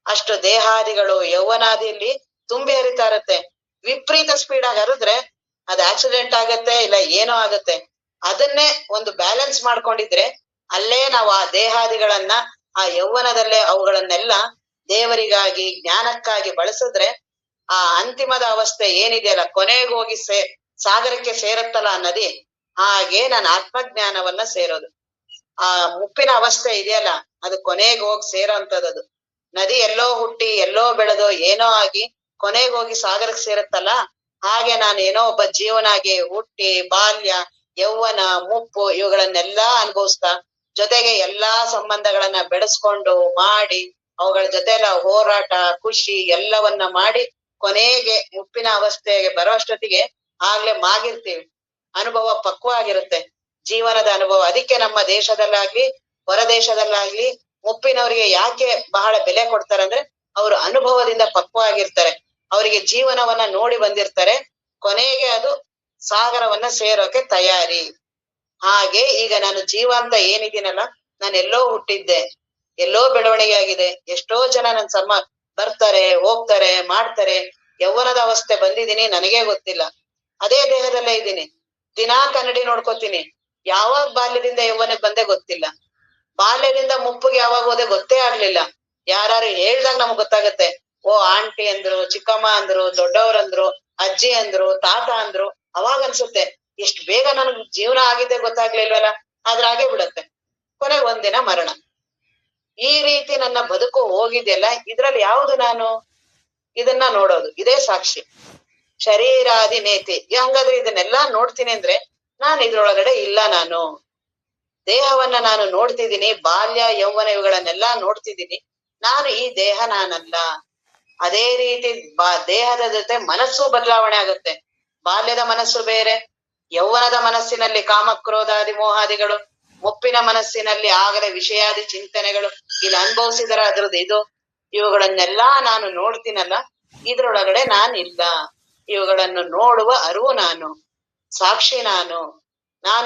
ಅಷ್ಟು ದೇಹಾದಿಗಳು ಯೌವನಾದಿಯಲ್ಲಿ ತುಂಬಿ ಹರಿತಾ ಇರತ್ತೆ. ವಿಪರೀತ ಸ್ಪೀಡ್ ಆಗಿ ಹರಿದ್ರೆ ಅದು ಆಕ್ಸಿಡೆಂಟ್ ಆಗತ್ತೆ, ಇಲ್ಲ ಏನೋ ಆಗತ್ತೆ. ಅದನ್ನೇ ಒಂದು ಬ್ಯಾಲೆನ್ಸ್ ಮಾಡ್ಕೊಂಡಿದ್ರೆ ಅಲ್ಲೇ ನಾವು ಆ ದೇಹಾದಿಗಳನ್ನ ಆ ಯೌವನದಲ್ಲೇ ಅವುಗಳನ್ನೆಲ್ಲ ದೇವರಿಗಾಗಿ ಜ್ಞಾನಕ್ಕಾಗಿ ಬಳಸಿದ್ರೆ ಆ ಅಂತಿಮದ ಅವಸ್ಥೆ ಏನಿದೆಯಲ್ಲ, ಕೊನೆಗೆ ಹೋಗಿ ಸಾಗರಕ್ಕೆ ಸೇರತ್ತಲ್ಲ ಆ ನದಿ, ಹಾಗೆ ನಾನು ಆತ್ಮಜ್ಞಾನವನ್ನ ಸೇರೋದು. ಆ ಮುಪ್ಪಿನ ಅವಸ್ಥೆ ಇದೆಯಲ್ಲ, ಅದು ಕೊನೆಗೆ ಹೋಗಿ ಸೇರೋಂಥದ್ದು. ನದಿ ಎಲ್ಲೋ ಹುಟ್ಟಿ ಎಲ್ಲೋ ಬೆಳೆದು ಏನೋ ಆಗಿ ಕೊನೆಗೆ ಹೋಗಿ ಸಾಗರಕ್ಕೆ ಸೇರತ್ತಲ್ಲ, ಹಾಗೆ ನಾನು ಏನೋ ಒಬ್ಬ ಜೀವನಾಗಿ ಹುಟ್ಟಿ ಬಾಲ್ಯ ಯೌವನ ಮುಪ್ಪು ಇವುಗಳನ್ನೆಲ್ಲಾ ಅನುಭವಿಸ್ತಾ, ಜೊತೆಗೆ ಎಲ್ಲಾ ಸಂಬಂಧಗಳನ್ನ ಬೆಳೆಸ್ಕೊಂಡು ಮಾಡಿ ಅವುಗಳ ಜೊತೆ ಎಲ್ಲ ಹೋರಾಟ ಖುಷಿ ಎಲ್ಲವನ್ನ ಮಾಡಿ ಕೊನೆಗೆ ಮುಪ್ಪಿನ ಅವಸ್ಥೆಗೆ ಬರೋ ಅಷ್ಟೊತ್ತಿಗೆ ಆಗ್ಲೇ ಮಾಗಿರ್ತೀವಿ. ಅನುಭವ ಪಕ್ವ ಆಗಿರುತ್ತೆ, ಜೀವನದ ಅನುಭವ. ಅದಕ್ಕೆ ನಮ್ಮ ದೇಶದಲ್ಲಾಗ್ಲಿ ಹೊರ ದೇಶದಲ್ಲಾಗ್ಲಿ ಮುಪ್ಪಿನವರಿಗೆ ಯಾಕೆ ಬಹಳ ಬೆಲೆ ಕೊಡ್ತಾರೆ ಅಂದ್ರೆ, ಅವರು ಅನುಭವದಿಂದ ಪಕ್ವ ಆಗಿರ್ತಾರೆ, ಅವರಿಗೆ ಜೀವನವನ್ನ ನೋಡಿ ಬಂದಿರ್ತಾರೆ, ಕೊನೆಗೆ ಅದು ಸಾಗರವನ್ನ ಸೇರೋಕೆ ತಯಾರಿ. ಹಾಗೆ ಈಗ ನಾನು ಜೀವ ಅಂತ ಏನಿದ್ದೀನಲ್ಲ, ನಾನು ಎಲ್ಲೋ ಹುಟ್ಟಿದ್ದೆ, ಎಲ್ಲೋ ಬೆಳವಣಿಗೆ ಆಗಿದೆ, ಎಷ್ಟೋ ಜನ ನನ್ ಬರ್ತಾರೆ ಹೋಗ್ತಾರೆ ಮಾಡ್ತಾರೆ. ಯೌವನದ ಅವಸ್ಥೆ ಬಂದಿದ್ದೀನಿ, ನನಗೇ ಗೊತ್ತಿಲ್ಲ, ಅದೇ ದೇಹದಲ್ಲೇ ಇದ್ದೀನಿ. ದಿನಾ ಕನ್ನಡಿ ನೋಡ್ಕೋತೀನಿ, ಯಾವಾಗ ಬಾಲ್ಯದಿಂದ ಯೌವನಕ್ಕೆ ಬಂದೆ ಗೊತ್ತಿಲ್ಲ, ಬಾಲ್ಯದಿಂದ ಮುಪ್ಪಿಗೆ ಯಾವಾಗ ಹೋದೆ ಗೊತ್ತೇ ಆಗ್ಲಿಲ್ಲ. ಯಾರು ಹೇಳ್ದಾಗ ನಮ್ಗ್ ಗೊತ್ತಾಗತ್ತೆ, ಓ ಆಂಟಿ ಅಂದ್ರು, ಚಿಕ್ಕಮ್ಮ ಅಂದ್ರು, ದೊಡ್ಡವ್ರಂದ್ರು, ಅಜ್ಜಿ ಅಂದ್ರು, ತಾತ ಅಂದ್ರು. ಅವಾಗ ಅನ್ಸುತ್ತೆ ಎಷ್ಟು ಬೇಗ ನನ್ಗ್ ಜೀವನ ಆಗಿದೆ ಗೊತ್ತಾಗ್ಲಿಲ್ವಲ್ಲ. ಆದ್ರೆ ಹಾಗೆ ಬಿಡತ್ತೆ, ಕೊನೆಗೆ ಒಂದಿನ ಮರಣ. ಈ ರೀತಿ ನನ್ನ ಬದುಕು ಹೋಗಿದೆಯಲ್ಲ, ಇದ್ರಲ್ಲಿ ಯಾವುದು ನಾನು? ಇದನ್ನ ನೋಡೋದು, ಇದೇ ಸಾಕ್ಷಿ. ಶರೀರಾದಿ ನೇತಿ. ಹಂಗಾದ್ರೆ ಇದನ್ನೆಲ್ಲಾ ನೋಡ್ತೀನಿ ಅಂದ್ರೆ ನಾನು ಇದ್ರೊಳಗಡೆ ಇಲ್ಲ. ನಾನು ದೇಹವನ್ನ ನಾನು ನೋಡ್ತಿದ್ದೀನಿ, ಬಾಲ್ಯ ಯೌವನ ಇವುಗಳನ್ನೆಲ್ಲಾ ನೋಡ್ತಿದ್ದೀನಿ, ನಾನು ಈ ದೇಹ ನಾನಲ್ಲ. ಅದೇ ರೀತಿ ದೇಹದ ಜೊತೆ ಮನಸ್ಸು ಬದಲಾವಣೆ ಆಗುತ್ತೆ. ಬಾಲ್ಯದ ಮನಸ್ಸು ಬೇರೆ, ಯೌವನದ ಮನಸ್ಸಿನಲ್ಲಿ ಕಾಮಕ್ರೋಧಾದಿ ಮೋಹಾದಿಗಳು, ಮುಪ್ಪಿನ ಮನಸ್ಸಿನಲ್ಲಿ ಆಗಲೇ ವಿಷಯಾದಿ ಚಿಂತನೆಗಳು, ಇಲ್ಲಿ ಅನುಭವಿಸಿದರ ಅದ್ರದ್ದು ಇದು, ಇವುಗಳನ್ನೆಲ್ಲಾ ನಾನು ನೋಡ್ತೀನಲ್ಲ, ಇದ್ರೊಳಗಡೆ ನಾನಿಲ್ಲ. ಇವುಗಳನ್ನು ನೋಡುವ ಅರಿವು ನಾನು, ಸಾಕ್ಷಿ ನಾನು,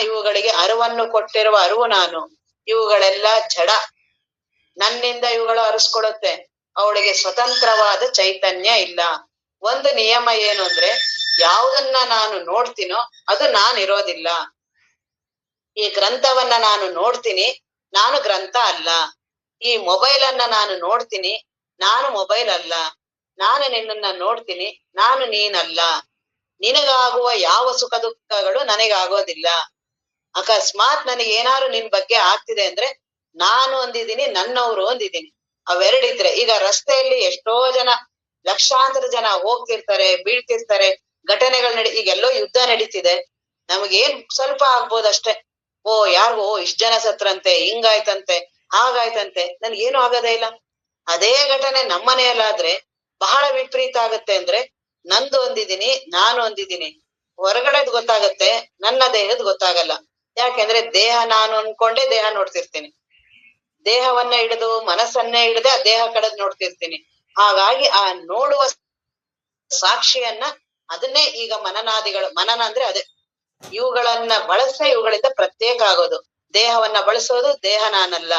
ಇವುಗಳಿಗೆ ಅರಿವನ್ನು ಕೊಟ್ಟಿರುವ ಅರಿವು ನಾನು. ಇವುಗಳೆಲ್ಲ ಜಡ, ನನ್ನಿಂದ ಇವುಗಳು ಅರಿಸ್ಕೊಡುತ್ತೆ, ಅವಳಿಗೆ ಸ್ವತಂತ್ರವಾದ ಚೈತನ್ಯ ಇಲ್ಲ. ಒಂದು ನಿಯಮ ಏನು ಅಂದ್ರೆ, ಯಾವುದನ್ನ ನಾನು ನೋಡ್ತೀನೋ ಅದು ನಾನಿರೋದಿಲ್ಲ. ಈ ಗ್ರಂಥವನ್ನ ನಾನು ನೋಡ್ತೀನಿ, ನಾನು ಗ್ರಂಥ ಅಲ್ಲ. ಈ ಮೊಬೈಲ್ ಅನ್ನ ನಾನು ನೋಡ್ತೀನಿ, ನಾನು ಮೊಬೈಲ್ ಅಲ್ಲ. ನಾನು ನಿನ್ನನ್ನ ನೋಡ್ತೀನಿ, ನಾನು ನೀನಲ್ಲ. ನಿನಗಾಗುವ ಯಾವ ಸುಖ ದುಃಖಗಳು ನನಗಾಗೋದಿಲ್ಲ. ಅಕಸ್ಮಾತ್ ನನಗೆ ಏನಾದ್ರು ನಿನ್ ಬಗ್ಗೆ ಆಗ್ತಿದೆ ಅಂದ್ರೆ, ನಾನು ಅಂದಿದ್ದೀನಿ, ನನ್ನವರು ಅಂದಿದ್ದೀನಿ, ಅವೆರಡಿದ್ರೆ. ಈಗ ರಸ್ತೆಯಲ್ಲಿ ಎಷ್ಟೋ ಜನ, ಲಕ್ಷಾಂತರ ಜನ ಹೋಗ್ತಿರ್ತಾರೆ, ಬೀಳ್ತಿರ್ತಾರೆ, ಘಟನೆಗಳು ಈಗೆಲ್ಲೋ ಯುದ್ಧ ನಡೀತಿದೆ, ನಮಗೇನ್ ಸ್ವಲ್ಪ ಆಗ್ಬೋದಷ್ಟೇ. ಓ ಯಾರಿಗೋ ಇಷ್ಟ್ ಜನ ಸತ್ರಂತೆ, ಹಿಂಗಾಯ್ತಂತೆ ಹಾಗಾಯ್ತಂತೆ, ನನ್ಗೇನು ಆಗೋದೇ ಇಲ್ಲ. ಅದೇ ಘಟನೆ ನಮ್ಮನೆಯಲ್ಲಾದ್ರೆ ಬಹಳ ವಿಪರೀತ ಆಗತ್ತೆ. ಅಂದ್ರೆ ನಂದು ಅಂದಿದ್ದೀನಿ, ನಾನು ಅಂದಿದ್ದೀನಿ, ಹೊರಗಡೆದ್ ಗೊತ್ತಾಗತ್ತೆ, ನನ್ನ ದೇಹದ್ ಗೊತ್ತಾಗಲ್ಲ. ಯಾಕೆಂದ್ರೆ ದೇಹ ನಾನು ಅನ್ಕೊಂಡೆ ದೇಹ ನೋಡ್ತಿರ್ತೀನಿ, ದೇಹವನ್ನ ಹಿಡಿದು ಮನಸ್ಸನ್ನೇ ಹಿಡಿದೆ ಆ ದೇಹ ಕಡೆದ್ ನೋಡ್ತಿರ್ತೀನಿ. ಹಾಗಾಗಿ ಆ ನೋಡುವ ಸಾಕ್ಷಿಯನ್ನ, ಅದನ್ನೇ ಈಗ ಮನನಾದಿಗಳು, ಮನನ ಅಂದ್ರೆ ಅದೇ, ಇವುಗಳನ್ನ ಬಳಸ ಇವುಗಳಿಂದ ಪ್ರತ್ಯೇಕ ಆಗೋದು. ದೇಹವನ್ನ ಬಳಸೋದು ದೇಹ ನಾನಲ್ಲ,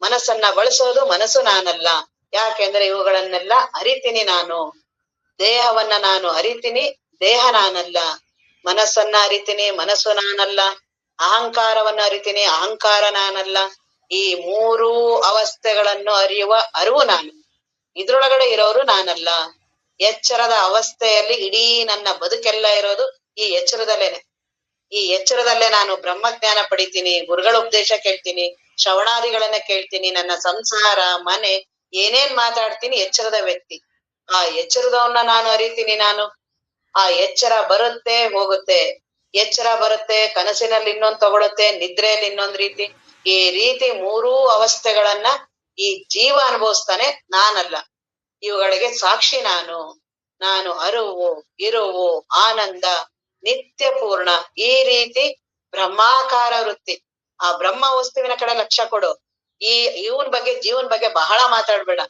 ಮನಸ್ಸನ್ನ ಬಳಸೋದು ಮನಸ್ಸು ನಾನಲ್ಲ. ಯಾಕೆಂದ್ರೆ ಇವುಗಳನ್ನೆಲ್ಲ ಅರಿತೀನಿ ನಾನು, ದೇಹವನ್ನ ನಾನು ಅರಿತೀನಿ, ದೇಹ ನಾನಲ್ಲ. ಮನಸ್ಸನ್ನ ಅರಿತೀನಿ, ಮನಸ್ಸು ನಾನಲ್ಲ. ಅಹಂಕಾರವನ್ನ ಅರಿತೀನಿ, ಅಹಂಕಾರ ನಾನಲ್ಲ. ಈ ಮೂರೂ ಅವಸ್ಥೆಗಳನ್ನು ಅರಿಯುವ ಅರಿವು ನಾನು. ಇದ್ರೊಳಗಡೆ ಇರೋರು ನಾನಲ್ಲ. ಎಚ್ಚರದ ಅವಸ್ಥೆಯಲ್ಲಿ ಇಡೀ ನನ್ನ ಬದುಕೆಲ್ಲ ಇರೋದು ಈ ಎಚ್ಚರದಲ್ಲೇನೆ. ಈ ಎಚ್ಚರದಲ್ಲೇ ನಾನು ಬ್ರಹ್ಮಜ್ಞಾನ ಪಡಿತೀನಿ, ಗುರುಗಳ ಉಪದೇಶ ಕೇಳ್ತೀನಿ, ಶ್ರವಣಾದಿಗಳನ್ನ ಕೇಳ್ತೀನಿ, ನನ್ನ ಸಂಸಾರ ಮನೆ ಏನೇನ್ ಮಾತಾಡ್ತೀನಿ ಎಚ್ಚರದ ವ್ಯಕ್ತಿ. ಆ ಎಚ್ಚರದವನ್ನ ನಾನು ಅರಿತೀನಿ. ನಾನು ಆ ಎಚ್ಚರ ಬರುತ್ತೆ ಹೋಗುತ್ತೆ, ಎಚ್ಚರ ಬರುತ್ತೆ ಕನಸಿನಲ್ಲಿ ಇನ್ನೊಂದ್ ತಗೊಳುತ್ತೆ, ನಿದ್ರೆಯಲ್ಲಿ ಇನ್ನೊಂದ್ ರೀತಿ. ಈ ರೀತಿ ಮೂರೂ ಅವಸ್ಥೆಗಳನ್ನ ಈ ಜೀವ ಅನುಭವಿಸ್ತಾನೆ, ನಾನಲ್ಲ. ಇವುಗಳಿಗೆ ಸಾಕ್ಷಿ ನಾನು. ನಾನು ಅರುವು ಇರುವು ಆನಂದ ನಿತ್ಯ ಪೂರ್ಣ. ಈ ರೀತಿ ಬ್ರಹ್ಮಾಕಾರ ವೃತ್ತಿ. ಆ ಬ್ರಹ್ಮ ವಸ್ತುವಿನ ಕಡೆ ಲಕ್ಷ್ಯ ಕೊಡು. ಈ ಜೀವನ್ ಬಗ್ಗೆ ಬಹಳ ಮಾತಾಡ್ಬೇಡ.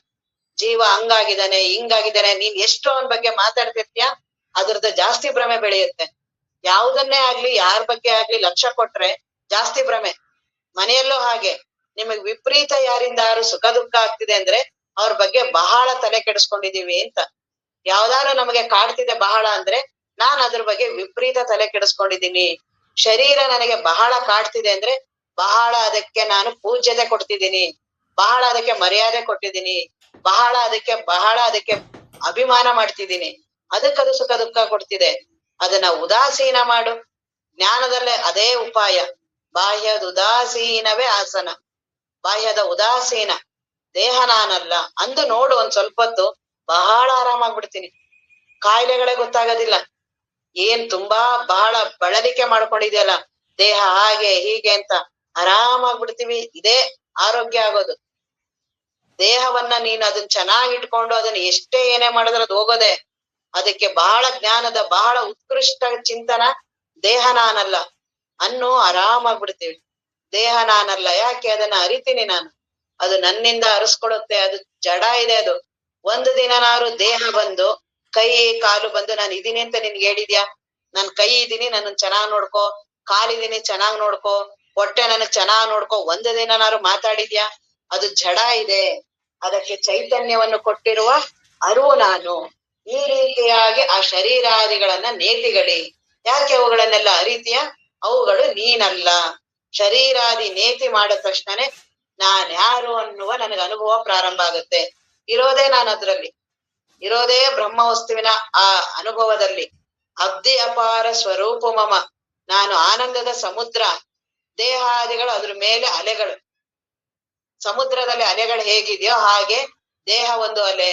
ಜೀವ ಹಂಗಾಗಿದ್ದಾನೆ ಹಿಂಗಾಗಿದ್ದಾನೆ, ನೀನ್ ಎಷ್ಟು ಅವನ ಬಗ್ಗೆ ಮಾತಾಡ್ತಿರ್ತೀಯ ಅದ್ರದ್ದು ಜಾಸ್ತಿ ಭ್ರಮೆ ಬೆಳೆಯುತ್ತೆ. ಯಾವುದನ್ನೇ ಆಗ್ಲಿ ಯಾರ ಬಗ್ಗೆ ಆಗ್ಲಿ ಲಕ್ಷ್ಯ ಕೊಟ್ರೆ ಜಾಸ್ತಿ ಭ್ರಮೆ. ಮನೆಯಲ್ಲೂ ಹಾಗೆ. ನಿಮಗ್ ವಿಪರೀತ ಯಾರಿಂದಾರು ಸುಖ ದುಃಖ ಆಗ್ತಿದೆ ಅಂದ್ರೆ ಅವ್ರ ಬಗ್ಗೆ ಬಹಳ ತಲೆ ಕೆಡಿಸ್ಕೊಂಡಿದೀವಿ ಅಂತ. ಯಾವ್ದಾರು ನಮಗೆ ಕಾಡ್ತಿದೆ ಬಹಳ ಅಂದ್ರೆ ನಾನ್ ಅದ್ರ ಬಗ್ಗೆ ವಿಪರೀತ ತಲೆ ಕೆಡಿಸ್ಕೊಂಡಿದೀನಿ. ಶರೀರ ನನಗೆ ಬಹಳ ಕಾಡ್ತಿದೆ ಅಂದ್ರೆ ಬಹಳ ಅದಕ್ಕೆ ನಾನು ಪೂಜ್ಯತೆ ಕೊಡ್ತಿದ್ದೀನಿ, ಬಹಳ ಅದಕ್ಕೆ ಮರ್ಯಾದೆ ಕೊಟ್ಟಿದ್ದೀನಿ, ಬಹಳ ಅದಕ್ಕೆ ಅಭಿಮಾನ ಮಾಡ್ತಿದ್ದೀನಿ. ಅದಕ್ಕದು ಸುಖ ದುಃಖ ಕೊಡ್ತಿದೆ. ಅದನ್ನ ಉದಾಸೀನ ಮಾಡು. ಜ್ಞಾನದಲ್ಲೇ ಅದೇ ಉಪಾಯ. ಬಾಹ್ಯದ ಉದಾಸೀನವೇ ಆಸನ. ಬಾಹ್ಯದ ಉದಾಸೀನ. ದೇಹ ನಾನಲ್ಲ ಅಂದು ನೋಡು ಒಂದ್ ಸ್ವಲ್ಪ ಹೊತ್ತು, ಬಹಳ ಆರಾಮಾಗ್ಬಿಡ್ತೀನಿ. ಕಾಯಿಲೆಗಳೇ ಗೊತ್ತಾಗೋದಿಲ್ಲ. ಏನ್ ತುಂಬಾ ಬಹಳ ಬಳಲಿಕೆ ಮಾಡ್ಕೊಂಡಿದ್ಯಲ್ಲ ದೇಹ ಹಾಗೆ ಹೀಗೆ ಅಂತ, ಆರಾಮಾಗ್ಬಿಡ್ತೀವಿ. ಇದೇ ಆರೋಗ್ಯ ಆಗೋದು. ದೇಹವನ್ನ ನೀನು ಅದನ್ನ ಚೆನ್ನಾಗಿ ಇಟ್ಕೊಂಡು ಅದನ್ನ ಎಷ್ಟೇ ಏನೇ ಮಾಡಿದ್ರೆ ಅದು ಹೋಗೋದೆ. ಅದಕ್ಕೆ ಬಹಳ ಜ್ಞಾನದ ಬಹಳ ಉತ್ಕೃಷ್ಟ ಚಿಂತನ ದೇಹ ನಾನಲ್ಲ ಅನ್ನು ಆರಾಮಾಗ್ಬಿಡ್ತೀವಿ. ದೇಹ ನಾನಲ್ಲ, ಯಾಕೆ ಅದನ್ನ ಅರಿತೀನಿ ನಾನು. ಅದು ನನ್ನಿಂದ ಅರಿಸ್ಕೊಡುತ್ತೆ. ಅದು ಜಡ ಇದೆ. ಅದು ಒಂದು ದಿನನಾರು ದೇಹ ಬಂದು ಕೈ ಕಾಲು ಬಂದು ನಾನು ಇದೀನಿ ಅಂತ ನಿನ್ಗೆ ಹೇಳಿದ್ಯಾ? ನಾನ್ ಕೈ ಇದೀನಿ, ನನ್ನ ಚೆನ್ನಾಗ್ ನೋಡ್ಕೋ, ಕಾಲಿದೀನಿ ಚೆನ್ನಾಗ್ ನೋಡ್ಕೋ, ಹೊಟ್ಟೆ ನನಗ್ ಚೆನ್ನಾಗ್ ನೋಡ್ಕೋ, ಒಂದು ದಿನನಾರು ಮಾತಾಡಿದ್ಯಾ? ಅದು ಜಡ ಇದೆ. ಅದಕ್ಕೆ ಚೈತನ್ಯವನ್ನು ಕೊಟ್ಟಿರುವ ಅರಿವು ನಾನು. ಈ ರೀತಿಯಾಗಿ ಆ ಶರೀರಾದಿಗಳನ್ನ ನೇತಿಗಳಿ. ಯಾಕೆ ಅವುಗಳನ್ನೆಲ್ಲ ಅರಿತೀಯ? ಅವುಗಳು ನೀನಲ್ಲ. ಶರೀರಾದಿ ನೇತಿ ಮಾಡಿದ ತಕ್ಷಣನೇ ನಾನ್ ಯಾರು ಅನ್ನುವ ನನಗೆ ಅನುಭವ ಪ್ರಾರಂಭ ಆಗುತ್ತೆ. ಇರೋದೇ ನಾನು ಅದ್ರಲ್ಲಿ, ಇರೋದೇ ಬ್ರಹ್ಮ ವಸ್ತುವಿನ ಆ ಅನುಭವದಲ್ಲಿ. ಅಬ್ಧಿ ಅಪಾರ ಸ್ವರೂಪ ಮಮ. ನಾನು ಆನಂದದ ಸಮುದ್ರ. ದೇಹಾದಿಗಳು ಅದ್ರ ಮೇಲೆ ಅಲೆಗಳು. ಸಮುದ್ರದಲ್ಲಿ ಅಲೆಗಳು ಹೇಗಿದೆಯೋ ಹಾಗೆ ದೇಹ ಒಂದು ಅಲೆ,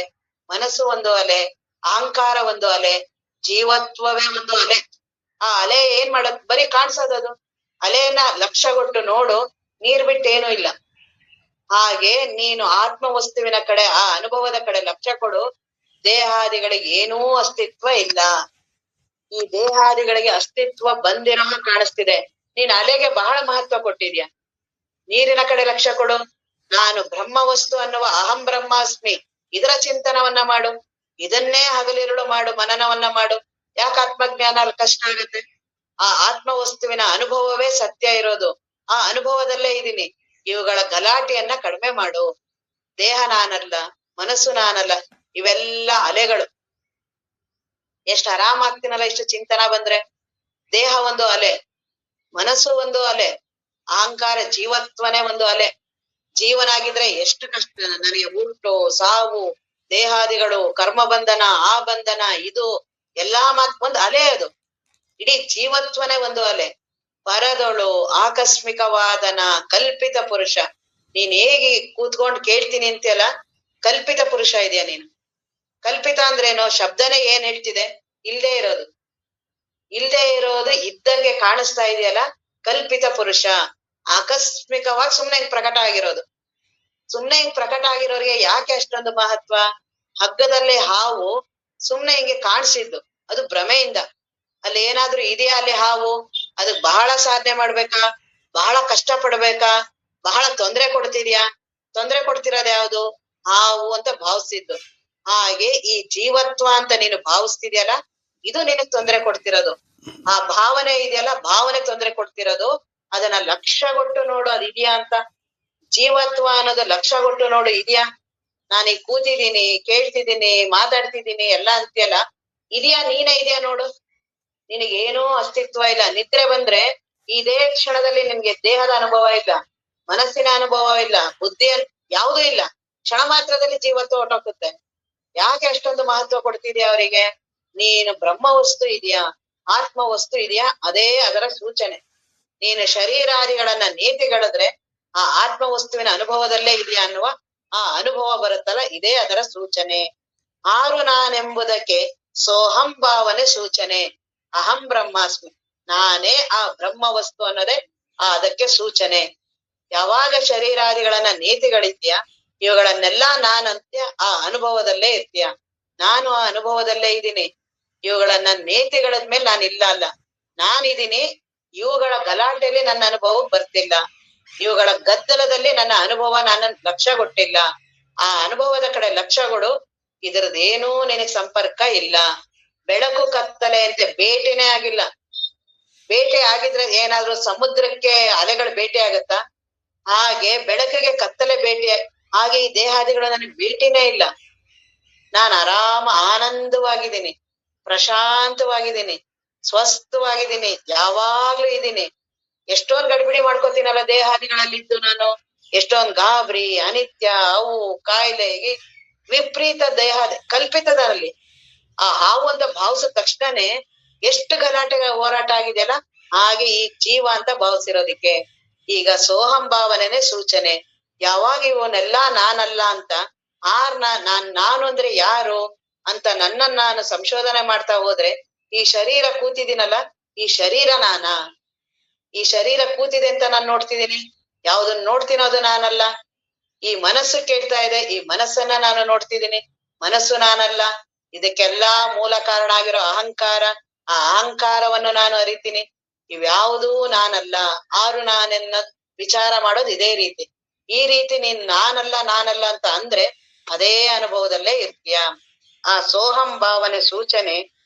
ಮನಸ್ಸು ಒಂದು ಅಲೆ, ಅಹಂಕಾರ ಒಂದು ಅಲೆ, ಜೀವತ್ವವೇ ಒಂದು ಅಲೆ. ಆ ಅಲೆ ಏನ್ ಮಾಡತ್? ಬರೀ ಕಾಣಿಸೋದದು. ಅಲೆಯನ್ನ ಲಕ್ಷ್ಯಗೊಟ್ಟು ನೋಡು, ನೀರ್ ಬಿಟ್ಟೇನು ಇಲ್ಲ. ಹಾಗೆ ನೀನು ಆತ್ಮ ವಸ್ತುವಿನ ಕಡೆ, ಆ ಅನುಭವದ ಕಡೆ ಲಕ್ಷ್ಯ ಕೊಡು. ದೇಹಾದಿಗಳಿಗೆ ಏನೂ ಅಸ್ತಿತ್ವ ಇಲ್ಲ. ಈ ದೇಹಾದಿಗಳಿಗೆ ಅಸ್ತಿತ್ವ ಬಂದಿರೋ ಕಾಣಿಸ್ತಿದೆ. ನೀನ್ ಅಲೆಗೆ ಬಹಳ ಮಹತ್ವ ಕೊಟ್ಟಿದ್ಯಾ. ನೀರಿನ ಕಡೆ ಲಕ್ಷ್ಯ ಕೊಡು. ನಾನು ಬ್ರಹ್ಮ ವಸ್ತು ಅನ್ನುವ ಅಹಂ ಬ್ರಹ್ಮಾಸ್ಮಿ ಇದರ ಚಿಂತನವನ್ನ ಮಾಡು. ಇದನ್ನೇ ಹಗಲಿರುಳು ಮಾಡು, ಮನನವನ್ನ ಮಾಡು. ಯಾಕೆ ಆತ್ಮಜ್ಞಾನ ಕಷ್ಟ ಆಗುತ್ತೆ? ಆ ಆತ್ಮ ವಸ್ತುವಿನ ಅನುಭವವೇ ಸತ್ಯ ಇರೋದು. ಆ ಅನುಭವದಲ್ಲೇ ಇದೀನಿ. ಇವುಗಳ ಗಲಾಟೆಯನ್ನ ಕಡಿಮೆ ಮಾಡು. ದೇಹ ನಾನಲ್ಲ, ಮನಸ್ಸು ನಾನಲ್ಲ, ಇವೆಲ್ಲ ಅಲೆಗಳು. ಎಷ್ಟು ಆರಾಮಾಗ್ತೀನಲ್ಲ ಇಷ್ಟು ಚಿಂತನ ಬಂದ್ರೆ. ದೇಹ ಒಂದು ಅಲೆ, ಮನಸ್ಸು ಒಂದು ಅಲೆ, ಅಹಂಕಾರ ಜೀವತ್ವನೇ ಒಂದು ಅಲೆ. ಜೀವನಾಗಿದ್ರೆ ಎಷ್ಟು ಕಷ್ಟ. ನನಗೆ ಹುಟ್ಟು ಸಾವು, ದೇಹಾದಿಗಳು, ಕರ್ಮ ಬಂಧನ, ಆ ಬಂಧನ, ಇದು ಎಲ್ಲಾ ಒಂದು ಅಲೆ. ಅದು ಇಡೀ ಜೀವತ್ವನೇ ಒಂದು ಅಲೆ. ಪರದೊಳು ಆಕಸ್ಮಿಕವಾದನ ಕಲ್ಪಿತ ಪುರುಷ. ನೀನ್ ಹೇಗೆ ಕೂತ್ಕೊಂಡ್ ಕೇಳ್ತೀನಿ ಅಂತೆಲ್ಲ ಕಲ್ಪಿತ ಪುರುಷ ಇದೆಯಾ ನೀನು? ಕಲ್ಪಿತ ಅಂದ್ರೇನೋ? ಶಬ್ದನೇ ಏನ್ ಹೇಳ್ತಿದೆ? ಇಲ್ದೇ ಇರೋದು. ಇಲ್ದೇ ಇರೋದು ಇದ್ದಂಗೆ ಕಾಣಿಸ್ತಾ ಇದೆಯಲ್ಲ, ಕಲ್ಪಿತ ಪುರುಷ. ಆಕಸ್ಮಿಕವಾಗಿ ಸುಮ್ನೆ ಹಿಂಗ್ ಪ್ರಕಟ ಆಗಿರೋದು. ಸುಮ್ನೆ ಹಿಂಗ್ ಪ್ರಕಟ ಆಗಿರೋರಿಗೆ ಯಾಕೆ ಅಷ್ಟೊಂದು ಮಹತ್ವ? ಹಗ್ಗದಲ್ಲಿ ಹಾವು ಸುಮ್ನೆ ಹಿಂಗೆ ಕಾಣಿಸಿದ್ದು, ಅದು ಭ್ರಮೆಯಿಂದ. ಅಲ್ಲಿ ಏನಾದ್ರೂ ಇದೆಯಾ ಅಲ್ಲಿ ಹಾವು? ಅದಕ್ ಬಹಳ ಸಾಧನೆ ಮಾಡ್ಬೇಕಾ? ಬಹಳ ಕಷ್ಟ ಪಡ್ಬೇಕಾ? ಬಹಳ ತೊಂದ್ರೆ ಕೊಡ್ತಿದ್ಯಾ? ತೊಂದ್ರೆ ಕೊಡ್ತಿರೋದ್ ಯಾವ್ದು? ಹಾವು ಅಂತ ಭಾವಿಸಿದ್ದು. ಹಾಗೆ ಈ ಜೀವತ್ವ ಅಂತ ನೀನು ಭಾವಿಸ್ತಿದ್ಯಲ್ಲ, ಇದು ನಿನಗ್ ತೊಂದ್ರೆ ಕೊಡ್ತಿರೋದು. ಆ ಭಾವನೆ ಇದೆಯಲ್ಲ, ಭಾವನೆ ತೊಂದ್ರೆ ಕೊಡ್ತಿರೋದು. ಅದನ್ನ ಲಕ್ಷ್ಯಗೊಟ್ಟು ನೋಡು, ಅದಿದ್ಯಾ ಅಂತ. ಜೀವತ್ವ ಅನ್ನೋದು ಲಕ್ಷ್ಯಗೊಟ್ಟು ನೋಡು, ಇದೆಯಾ? ನಾನೀಗ ಕೂತಿದ್ದೀನಿ, ಕೇಳ್ತಿದ್ದೀನಿ, ಮಾತಾಡ್ತಿದ್ದೀನಿ ಎಲ್ಲ ಅಂತೀಯಲ್ಲ, ಇದೆಯಾ? ನೀನೇ ಇದೆಯಾ ನೋಡು. ನಿನಗೇನೂ ಅಸ್ತಿತ್ವ ಇಲ್ಲ. ನಿದ್ರೆ ಬಂದ್ರೆ ಇದೇ ಕ್ಷಣದಲ್ಲಿ ನಿನ್ಗೆ ದೇಹದ ಅನುಭವ ಇಲ್ಲ, ಮನಸ್ಸಿನ ಅನುಭವ ಇಲ್ಲ, ಬುದ್ಧಿಯ ಯಾವುದೂ ಇಲ್ಲ. ಕ್ಷಣ ಮಾತ್ರದಲ್ಲಿ ಜೀವತ್ವ ಹೊರಟೋಗುತ್ತೆ. ಯಾಕೆ ಅಷ್ಟೊಂದು ಮಹತ್ವ ಕೊಡ್ತಿದ್ಯಾ ಅವರಿಗೆ? ನೀನು ಬ್ರಹ್ಮ ವಸ್ತು ಇದೆಯಾ, ಆತ್ಮ ವಸ್ತು ಇದೆಯಾ, ಅದೇ ಅದರ ಸೂಚನೆ. ನೀನು ಶರೀರಾದಿಗಳನ್ನ ನೀತಿಗಳಿದ್ರೆ ಆ ಆತ್ಮ ವಸ್ತುವಿನ ಅನುಭವದಲ್ಲೇ ಇದೆಯಾ ಅನ್ನುವ ಆ ಅನುಭವ ಬರುತ್ತಲ್ಲ, ಇದೇ ಅದರ ಸೂಚನೆ. ಆರು ನಾನೆಂಬುದಕ್ಕೆ ಸೋಹಂ ಭಾವನೆ ಸೂಚನೆ. ಅಹಂ ಬ್ರಹ್ಮಾಸ್ಮಿ, ನಾನೇ ಆ ಬ್ರಹ್ಮ ವಸ್ತು ಅನ್ನೋದೇ ಅದಕ್ಕೆ ಸೂಚನೆ. ಯಾವಾಗ ಶರೀರಾದಿಗಳನ್ನ ನೀತಿಗಳಿದ್ಯಾ, ಇವುಗಳನ್ನೆಲ್ಲಾ ನಾನಂತ್ಯ ಆ ಅನುಭವದಲ್ಲೇ ಇರ್ತೀಯ. ನಾನು ಆ ಅನುಭವದಲ್ಲೇ ಇದ್ದೀನಿ. ಇವುಗಳನ್ನ ನೀತಿಗಳದ್ಮೇಲೆ ನಾನು ಇಲ್ಲ ಅಲ್ಲ, ನಾನಿದ್ದೀನಿ. ಇವುಗಳ ಗಲಾಟೆಯಲ್ಲಿ ನನ್ನ ಅನುಭವ ಬರ್ತಿಲ್ಲ, ಇವುಗಳ ಗದ್ದಲದಲ್ಲಿ ನನ್ನ ಅನುಭವ ನಾನು ಲಕ್ಷ್ಯ ಕೊಟ್ಟಿಲ್ಲ. ಆ ಅನುಭವದ ಕಡೆ ಲಕ್ಷ್ಯ ಕೊಡು, ಇದ್ರದ್ದೇನೂ ನಿನಗ್ ಸಂಪರ್ಕ ಇಲ್ಲ. ಬೆಳಕು ಕತ್ತಲೆ ಅಂತೆ ಭೇಟಿನೇ ಆಗಿಲ್ಲ. ಬೇಟೆ ಆಗಿದ್ರೆ ಏನಾದ್ರೂ ಸಮುದ್ರಕ್ಕೆ ಅಲೆಗಳು ಭೇಟಿ ಆಗತ್ತಾ? ಹಾಗೆ ಬೆಳಕಿಗೆ ಕತ್ತಲೆ ಭೇಟಿ, ಹಾಗೆ ಈ ದೇಹಾದಿಗಳು ನನಗೆ ಭೇಟಿನೇ ಇಲ್ಲ. ನಾನು ಆರಾಮ ಆನಂದವಾಗಿದ್ದೀನಿ, ಪ್ರಶಾಂತವಾಗಿದ್ದೀನಿ, ಸ್ವಸ್ಥವಾಗಿದ್ದೀನಿ, ಯಾವಾಗ್ಲೂ ಇದ್ದೀನಿ. ಎಷ್ಟೊಂದು ಗಡಿಬಿಡಿ ಮಾಡ್ಕೋತೀನಲ್ಲ ದೇಹಾದಿಗಳಲ್ಲಿದ್ದು ನಾನು. ಎಷ್ಟೊಂದು ಗಾಬರಿ, ಅನಿತ್ಯ, ಅವು ಕಾಯಿಲೆ, ವಿಪರೀತ ದೇಹ ಕಲ್ಪಿತದಲ್ಲಿ ಆ ಹಾವು ಅಂತ ಭಾವಿಸಿದ ತಕ್ಷಣನೇ ಎಷ್ಟು ಗಲಾಟೆ ಹೋರಾಟ ಆಗಿದೆಯಲ್ಲ, ಹಾಗೆ ಈ ಜೀವ ಅಂತ ಭಾವಿಸಿರೋದಿಕ್ಕೆ ಈಗ ಸೋಹಂ ಭಾವನೆನೇ ಸೂಚನೆ. ಯಾವಾಗ ಇವನ್ನೆಲ್ಲಾ ನಾನಲ್ಲ ಅಂತ ನಾನು ಅಂದ್ರೆ ಯಾರು ಅಂತ ನನ್ನನ್ನು ನಾನು ಸಂಶೋಧನೆ ಮಾಡ್ತಾ ಹೋದ್ರೆ, ಈ ಶರೀರ ಕೂತಿದ್ದೀನಲ್ಲ, ಈ ಶರೀರ ನಾನಾ? ಈ ಶರೀರ ಕೂತಿದೆ ಅಂತ ನಾನು ನೋಡ್ತಿದ್ದೀನಿ, ಯಾವ್ದನ್ನ ನೋಡ್ತೀನೋ ಅದು ನಾನಲ್ಲ. ಈ ಮನಸ್ಸು ಕೇಳ್ತಾ ಇದೆ, ಈ ಮನಸ್ಸನ್ನ ನಾನು ನೋಡ್ತಿದ್ದೀನಿ, ಮನಸ್ಸು ನಾನಲ್ಲ. ಇದಕ್ಕೆಲ್ಲಾ ಮೂಲ ಕಾರಣ ಆಗಿರೋ ಅಹಂಕಾರ, ಆ ಅಹಂಕಾರವನ್ನು ನಾನು ಅರಿತೀನಿ. ಇವ್ಯಾವುದೂ ನಾನಲ್ಲ. ಆರು ನಾನೆನ್ನ ವಿಚಾರ ಮಾಡೋದು ಇದೇ ರೀತಿ. ಈ ರೀತಿ ನೀನ್ ನಾನಲ್ಲ ಅಂತ ಅಂದ್ರೆ ಅದೇ ಅನುಭವದಲ್ಲೇ ಇರ್ತೀಯ. ಆ ಸೋಹಂ ಭಾವನೆ ಸೂಚನೆ.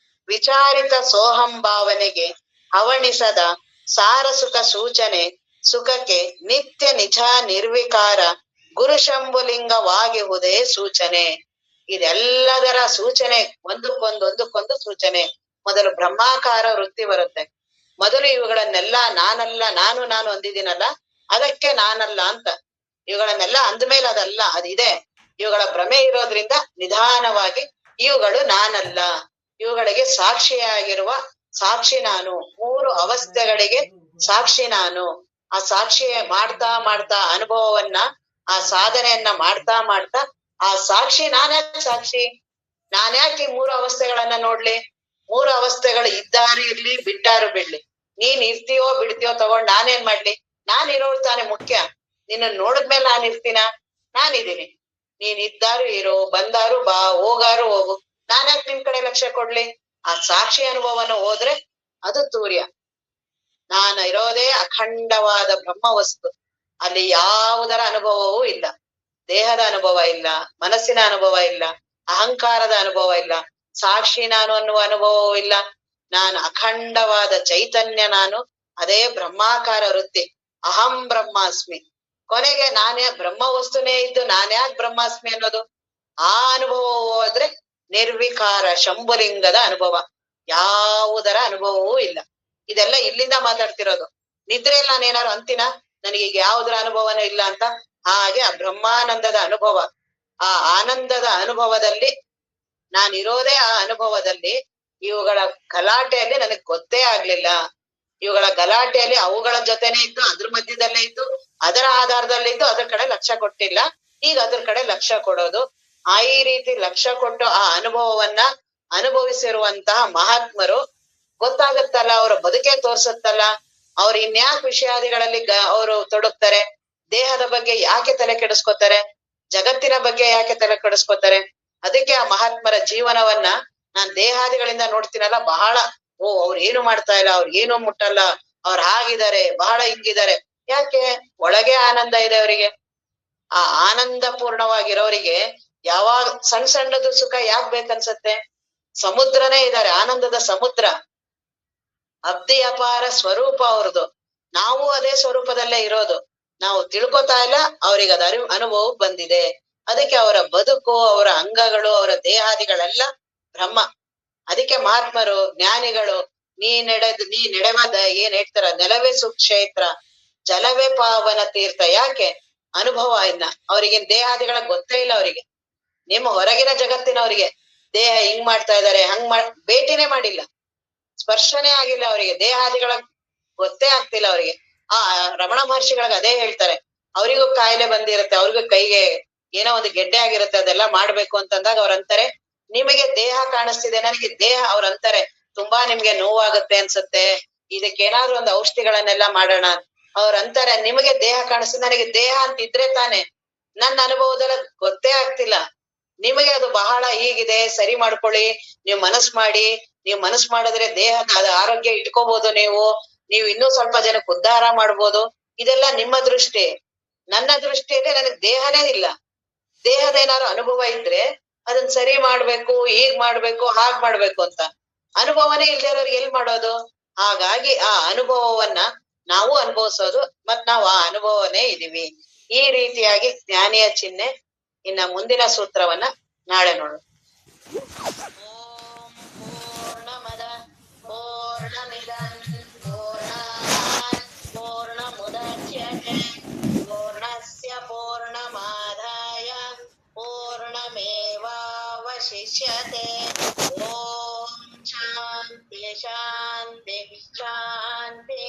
ವಿಚಾರಿತ ಸೋಹಂ ಭಾವನೆಗೆ ಹವಣಿಸದ ಸಾರ ಸುಖ ಸೂಚನೆ. ಸುಖಕ್ಕೆ ನಿತ್ಯ ನಿಜ ನಿರ್ವಿಕಾರ ಗುರು ಶಂಭುಲಿಂಗವಾಗಿಹುದೇ ಸೂಚನೆ. ಇದೆಲ್ಲದರ ಸೂಚನೆ ಒಂದಕ್ಕೊಂದು ಸೂಚನೆ. ಮೊದಲು ಬ್ರಹ್ಮಾಕಾರ ವೃತ್ತಿ ಬರುತ್ತೆ. ಮೊದಲು ಇವುಗಳನ್ನೆಲ್ಲ ನಾನಲ್ಲ, ನಾನು ಅಂದಿದ್ದೀನಲ್ಲ, ಅದಕ್ಕೆ ನಾನಲ್ಲ ಅಂತ. ಇವುಗಳನ್ನೆಲ್ಲ ಅಂದ್ಮೇಲೆ ಅದಲ್ಲ, ಅದಿದೆ. ಇವುಗಳ ಭ್ರಮೆ ಇರೋದ್ರಿಂದ ನಿಧಾನವಾಗಿ ಇವುಗಳು ನಾನಲ್ಲ, ಇವುಗಳಿಗೆ ಸಾಕ್ಷಿಯಾಗಿರುವ ಸಾಕ್ಷಿ ನಾನು. ಮೂರು ಅವಸ್ಥೆಗಳಿಗೆ ಸಾಕ್ಷಿ ನಾನು. ಆ ಸಾಕ್ಷಿ ಮಾಡ್ತಾ ಅನುಭವವನ್ನ, ಆ ಸಾಧನೆಯನ್ನ ಮಾಡ್ತಾ ಆ ಸಾಕ್ಷಿ ನಾನ್ಯಾಕೆ ಸಾಕ್ಷಿ? ನಾನ್ಯಾಕೆ ಈ ಮೂರು ಅವಸ್ಥೆಗಳನ್ನ ನೋಡ್ಲಿ? ಮೂರು ಅವಸ್ಥೆಗಳು ಇದ್ದಾರೆ ಇರ್ಲಿ, ಬಿಟ್ಟಾರು ಬಿಡ್ಲಿ, ನೀನ್ ಇರ್ತೀಯೋ ಬಿಡ್ತೀಯೋ ತಗೊಂಡ್ ನಾನೇನ್ ಮಾಡ್ಲಿ? ನಾನ್ ಇರೋಳು ತಾನೇ ಮುಖ್ಯ. ನಿನ್ನ ನೋಡಿದ್ಮೇಲೆ ನಾನ್ ಇರ್ತೀನ? ನಾನಿದ್ದೀನಿ. ನೀನ್ ಇದ್ದಾರು ಇರೋ, ಬಂದಾರು ಬಾ, ಹೋಗಾರು ಹೋಗು, ನಾನ್ಯಾಕೆ ನಿನ್ ಕಡೆ ಲಕ್ಷ್ಯ ಕೊಡ್ಲಿ? ಆ ಸಾಕ್ಷಿ ಅನುಭವನ ಹೋದ್ರೆ ಅದು ತೂರ್ಯ. ನಾನು ಇರೋದೇ ಅಖಂಡವಾದ ಬ್ರಹ್ಮ ವಸ್ತು. ಅಲ್ಲಿ ಯಾವುದರ ಅನುಭವವೂ ಇಲ್ಲ. ದೇಹದ ಅನುಭವ ಇಲ್ಲ, ಮನಸ್ಸಿನ ಅನುಭವ ಇಲ್ಲ, ಅಹಂಕಾರದ ಅನುಭವ ಇಲ್ಲ, ಸಾಕ್ಷಿ ನಾನು ಅನ್ನುವ ಅನುಭವವೂ ಇಲ್ಲ. ನಾನು ಅಖಂಡವಾದ ಚೈತನ್ಯ ನಾನು. ಅದೇ ಬ್ರಹ್ಮಾಕಾರ ವೃತ್ತಿ. ಅಹಂ ಬ್ರಹ್ಮಾಸ್ಮಿ. ಕೊನೆಗೆ ನಾನೇ ಬ್ರಹ್ಮ ವಸ್ತುನೇ ಇದ್ದು ನಾನ್ಯಾಕ್ ಬ್ರಹ್ಮಾಸ್ಮಿ ಅನ್ನೋದು? ಆ ಅನುಭವ ಹೋದ್ರೆ ನಿರ್ವಿಕಾರ ಶಂಭುಲಿಂಗದ ಅನುಭವ. ಯಾವುದರ ಅನುಭವವೂ ಇಲ್ಲ. ಇದೆಲ್ಲ ಇಲ್ಲಿಂದ ಮಾತಾಡ್ತಿರೋದು. ನಿದ್ರೆಯಲ್ಲಿ ನಾನೇನಾರು ಅಂತಿನ ನನಗೀಗ ಯಾವುದರ ಅನುಭವನೂ ಇಲ್ಲ ಅಂತ? ಹಾಗೆ ಆ ಬ್ರಹ್ಮಾನಂದದ ಅನುಭವ, ಆ ಆನಂದದ ಅನುಭವದಲ್ಲಿ ನಾನಿರೋದೇ ಆ ಅನುಭವದಲ್ಲಿ. ಇವುಗಳ ಗಲಾಟೆಯಲ್ಲಿ ನನಗ್ ಗೊತ್ತೇ ಆಗ್ಲಿಲ್ಲ. ಇವುಗಳ ಗಲಾಟೆಯಲ್ಲಿ ಅವುಗಳ ಜೊತೆನೆ ಇದ್ದು, ಅದ್ರ ಮಧ್ಯದಲ್ಲೇ ಇದ್ದು, ಅದರ ಆಧಾರದಲ್ಲಿ ಇದ್ದು, ಅದ್ರ ಕಡೆ ಲಕ್ಷ್ಯ ಕೊಟ್ಟಿಲ್ಲ. ಈಗ ಅದ್ರ ಕಡೆ ಲಕ್ಷ್ಯ ಕೊಡೋದು. ಈ ರೀತಿ ಲಕ್ಷ್ಯ ಕೊಟ್ಟು ಆ ಅನುಭವವನ್ನ ಅನುಭವಿಸಿರುವಂತಹ ಮಹಾತ್ಮರು ಗೊತ್ತಾಗತ್ತಲ್ಲ, ಅವರ ಬದುಕೆ ತೋರ್ಸತ್ತಲ್ಲ. ಅವ್ರು ಇನ್ಯಾಕ್ ವಿಷಯಾದಿಗಳಲ್ಲಿ ಅವರು ತೊಡಗ್ತಾರೆ? ದೇಹದ ಬಗ್ಗೆ ಯಾಕೆ ತಲೆ ಕೆಡಿಸ್ಕೊತಾರೆ? ಜಗತ್ತಿನ ಬಗ್ಗೆ ಯಾಕೆ ತಲೆ ಕೆಡಿಸ್ಕೊತಾರೆ? ಅದಕ್ಕೆ ಆ ಮಹಾತ್ಮರ ಜೀವನವನ್ನ ನಾನ್ ದೇಹಾದಿಗಳಿಂದ ನೋಡ್ತೀನಲ್ಲ, ಬಹಳ ಅವ್ರು ಏನು ಮಾಡ್ತಾ ಇಲ್ಲ, ಅವ್ರು ಏನು ಮುಟ್ಟಲ್ಲ, ಅವ್ರು ಹಾಗಿದ್ದಾರೆ, ಬಹಳ ಹಿಂಗಿದ್ದಾರೆ. ಯಾಕೆ? ಒಳಗೆ ಆನಂದ ಇದೆ ಅವರಿಗೆ. ಆ ಆನಂದ ಪೂರ್ಣವಾಗಿರೋರಿಗೆ ಯಾವಾಗ ಸಣ್ಣದು ಸುಖ ಯಾಕೆ ಬೇಕನ್ಸತ್ತೆ? ಸಮುದ್ರನೇ ಇದ್ದಾರೆ, ಆನಂದದ ಸಮುದ್ರ. ಅಬ್ಧಿ ಅಪಾರ ಸ್ವರೂಪ ಅವ್ರದ್ದು. ನಾವು ಅದೇ ಸ್ವರೂಪದಲ್ಲೇ ಇರೋದು. ನಾವು ತಿಳ್ಕೊತಾ ಇಲ್ಲ, ಅವ್ರಿಗೆ ಅದ ಅನುಭವ ಬಂದಿದೆ. ಅದಕ್ಕೆ ಅವರ ಬದುಕು, ಅವರ ಅಂಗಗಳು, ಅವರ ದೇಹಾದಿಗಳೆಲ್ಲ ಬ್ರಹ್ಮ. ಅದಕ್ಕೆ ಮಹಾತ್ಮರು, ಜ್ಞಾನಿಗಳು ನೀ ನಡೆವದ ಏನ್ ಹೇಳ್ತಾರ, ನೆಲವೇ ಸುಕ್ಷೇತ್ರ ಜಲವೇ ಪಾವನ ತೀರ್ಥ. ಯಾಕೆ? ಅನುಭವ ಇನ್ನ ಅವ್ರಿಗೆ ದೇಹಾದಿಗಳ ಗೊತ್ತೇ ಇಲ್ಲ ಅವರಿಗೆ. ನಿಮ್ಮ ಹೊರಗಿನ ಜಗತ್ತಿನವರಿಗೆ ದೇಹ ಹಿಂಗ್ ಮಾಡ್ತಾ ಇದಾರೆ, ಭೇಟಿನೇ ಮಾಡಿಲ್ಲ, ಸ್ಪರ್ಶನೇ ಆಗಿಲ್ಲ ಅವರಿಗೆ, ದೇಹಾದಿಗಳ ಗೊತ್ತೇ ಆಗ್ತಿಲ್ಲ ಅವರಿಗೆ. ಆ ರಮಣ ಮಹರ್ಷಿಗಳಿಗೆ ಅದೇ ಹೇಳ್ತಾರೆ, ಅವರಿಗೂ ಕಾಯಿಲೆ ಬಂದಿರುತ್ತೆ, ಅವ್ರಿಗೂ ಕೈಗೆ ಏನೋ ಒಂದು ಗೆಡ್ಡೆ ಆಗಿರುತ್ತೆ, ಅದೆಲ್ಲ ಮಾಡ್ಬೇಕು ಅಂತಂದಾಗ ಅವ್ರಂತಾರೆ ನಿಮಗೆ ದೇಹ ಕಾಣಿಸ್ತಿದೆ, ನನಗೆ ದೇಹ, ಅವ್ರಂತಾರೆ ತುಂಬಾ ನಿಮ್ಗೆ ನೋವಾಗುತ್ತೆ ಅನ್ಸುತ್ತೆ, ಇದಕ್ಕೇನಾದ್ರೂ ಒಂದು ಔಷಧಿಗಳನ್ನೆಲ್ಲ ಮಾಡೋಣ. ಅವ್ರಂತಾರೆ ನಿಮಗೆ ದೇಹ ಕಾಣಿಸ್ತದೆ, ನನಗೆ ದೇಹ ಅಂತ ಇದ್ರೆ ತಾನೆ, ನನ್ನ ಅನುಭವದಲ್ಲಿ ಗೊತ್ತೇ ಆಗ್ತಿಲ್ಲ, ನಿಮಗೆ ಅದು ಬಹಳ ಹೀಗಿದೆ, ಸರಿ ಮಾಡ್ಕೊಳ್ಳಿ, ನೀವು ಮನಸ್ ಮಾಡಿದ್ರೆ ದೇಹದ ಆರೋಗ್ಯ ಇಟ್ಕೋಬಹುದು, ನೀವು ಇನ್ನೂ ಸ್ವಲ್ಪ ಜನಕ್ಕೆ ಉದ್ಧಾರ ಮಾಡ್ಬೋದು. ಇದೆಲ್ಲ ನಿಮ್ಮ ದೃಷ್ಟಿ. ನನ್ನ ದೃಷ್ಟಿಯಲ್ಲಿ ನನಗೆ ದೇಹನೇ ಇಲ್ಲ. ದೇಹದ ಏನಾದ್ರು ಅನುಭವ ಇದ್ರೆ ಅದನ್ನ ಸರಿ ಮಾಡ್ಬೇಕು, ಹೀಗ್ ಮಾಡ್ಬೇಕು, ಹಾಗ್ ಮಾಡ್ಬೇಕು ಅಂತ. ಅನುಭವನೇ ಇಲ್ದೇ ಇರೋರು ಎಲ್ ಮಾಡೋದು? ಹಾಗಾಗಿ ಆ ಅನುಭವವನ್ನ ನಾವು ಅನುಭವಿಸೋದು, ಮತ್ ನಾವು ಆ ಅನುಭವನೇ ಇದೀವಿ. ಈ ರೀತಿಯಾಗಿ ಜ್ಞಾನಿಯ ಚಿಹ್ನೆ. ಇನ್ನ ಮುಂದಿನ ಸೂತ್ರವನ್ನ ನಾಳೆ ನೋಡು. ಓಂ ಪೂರ್ಣಮದ ಪೂರ್ಣಮಿದಂ ಪೂರ್ಣಾತ್ ಪೂರ್ಣಮುದಚ್ಯತೆ ಪೂರ್ಣಸ್ಯ ಪೂರ್ಣಮಾದಾಯ ಪೂರ್ಣಮೇವಾವಶಿಷ್ಯತೆ. ಓಂ ಶಾಂತಿ ಶಾಂತಿ ಶಾಂತಿ.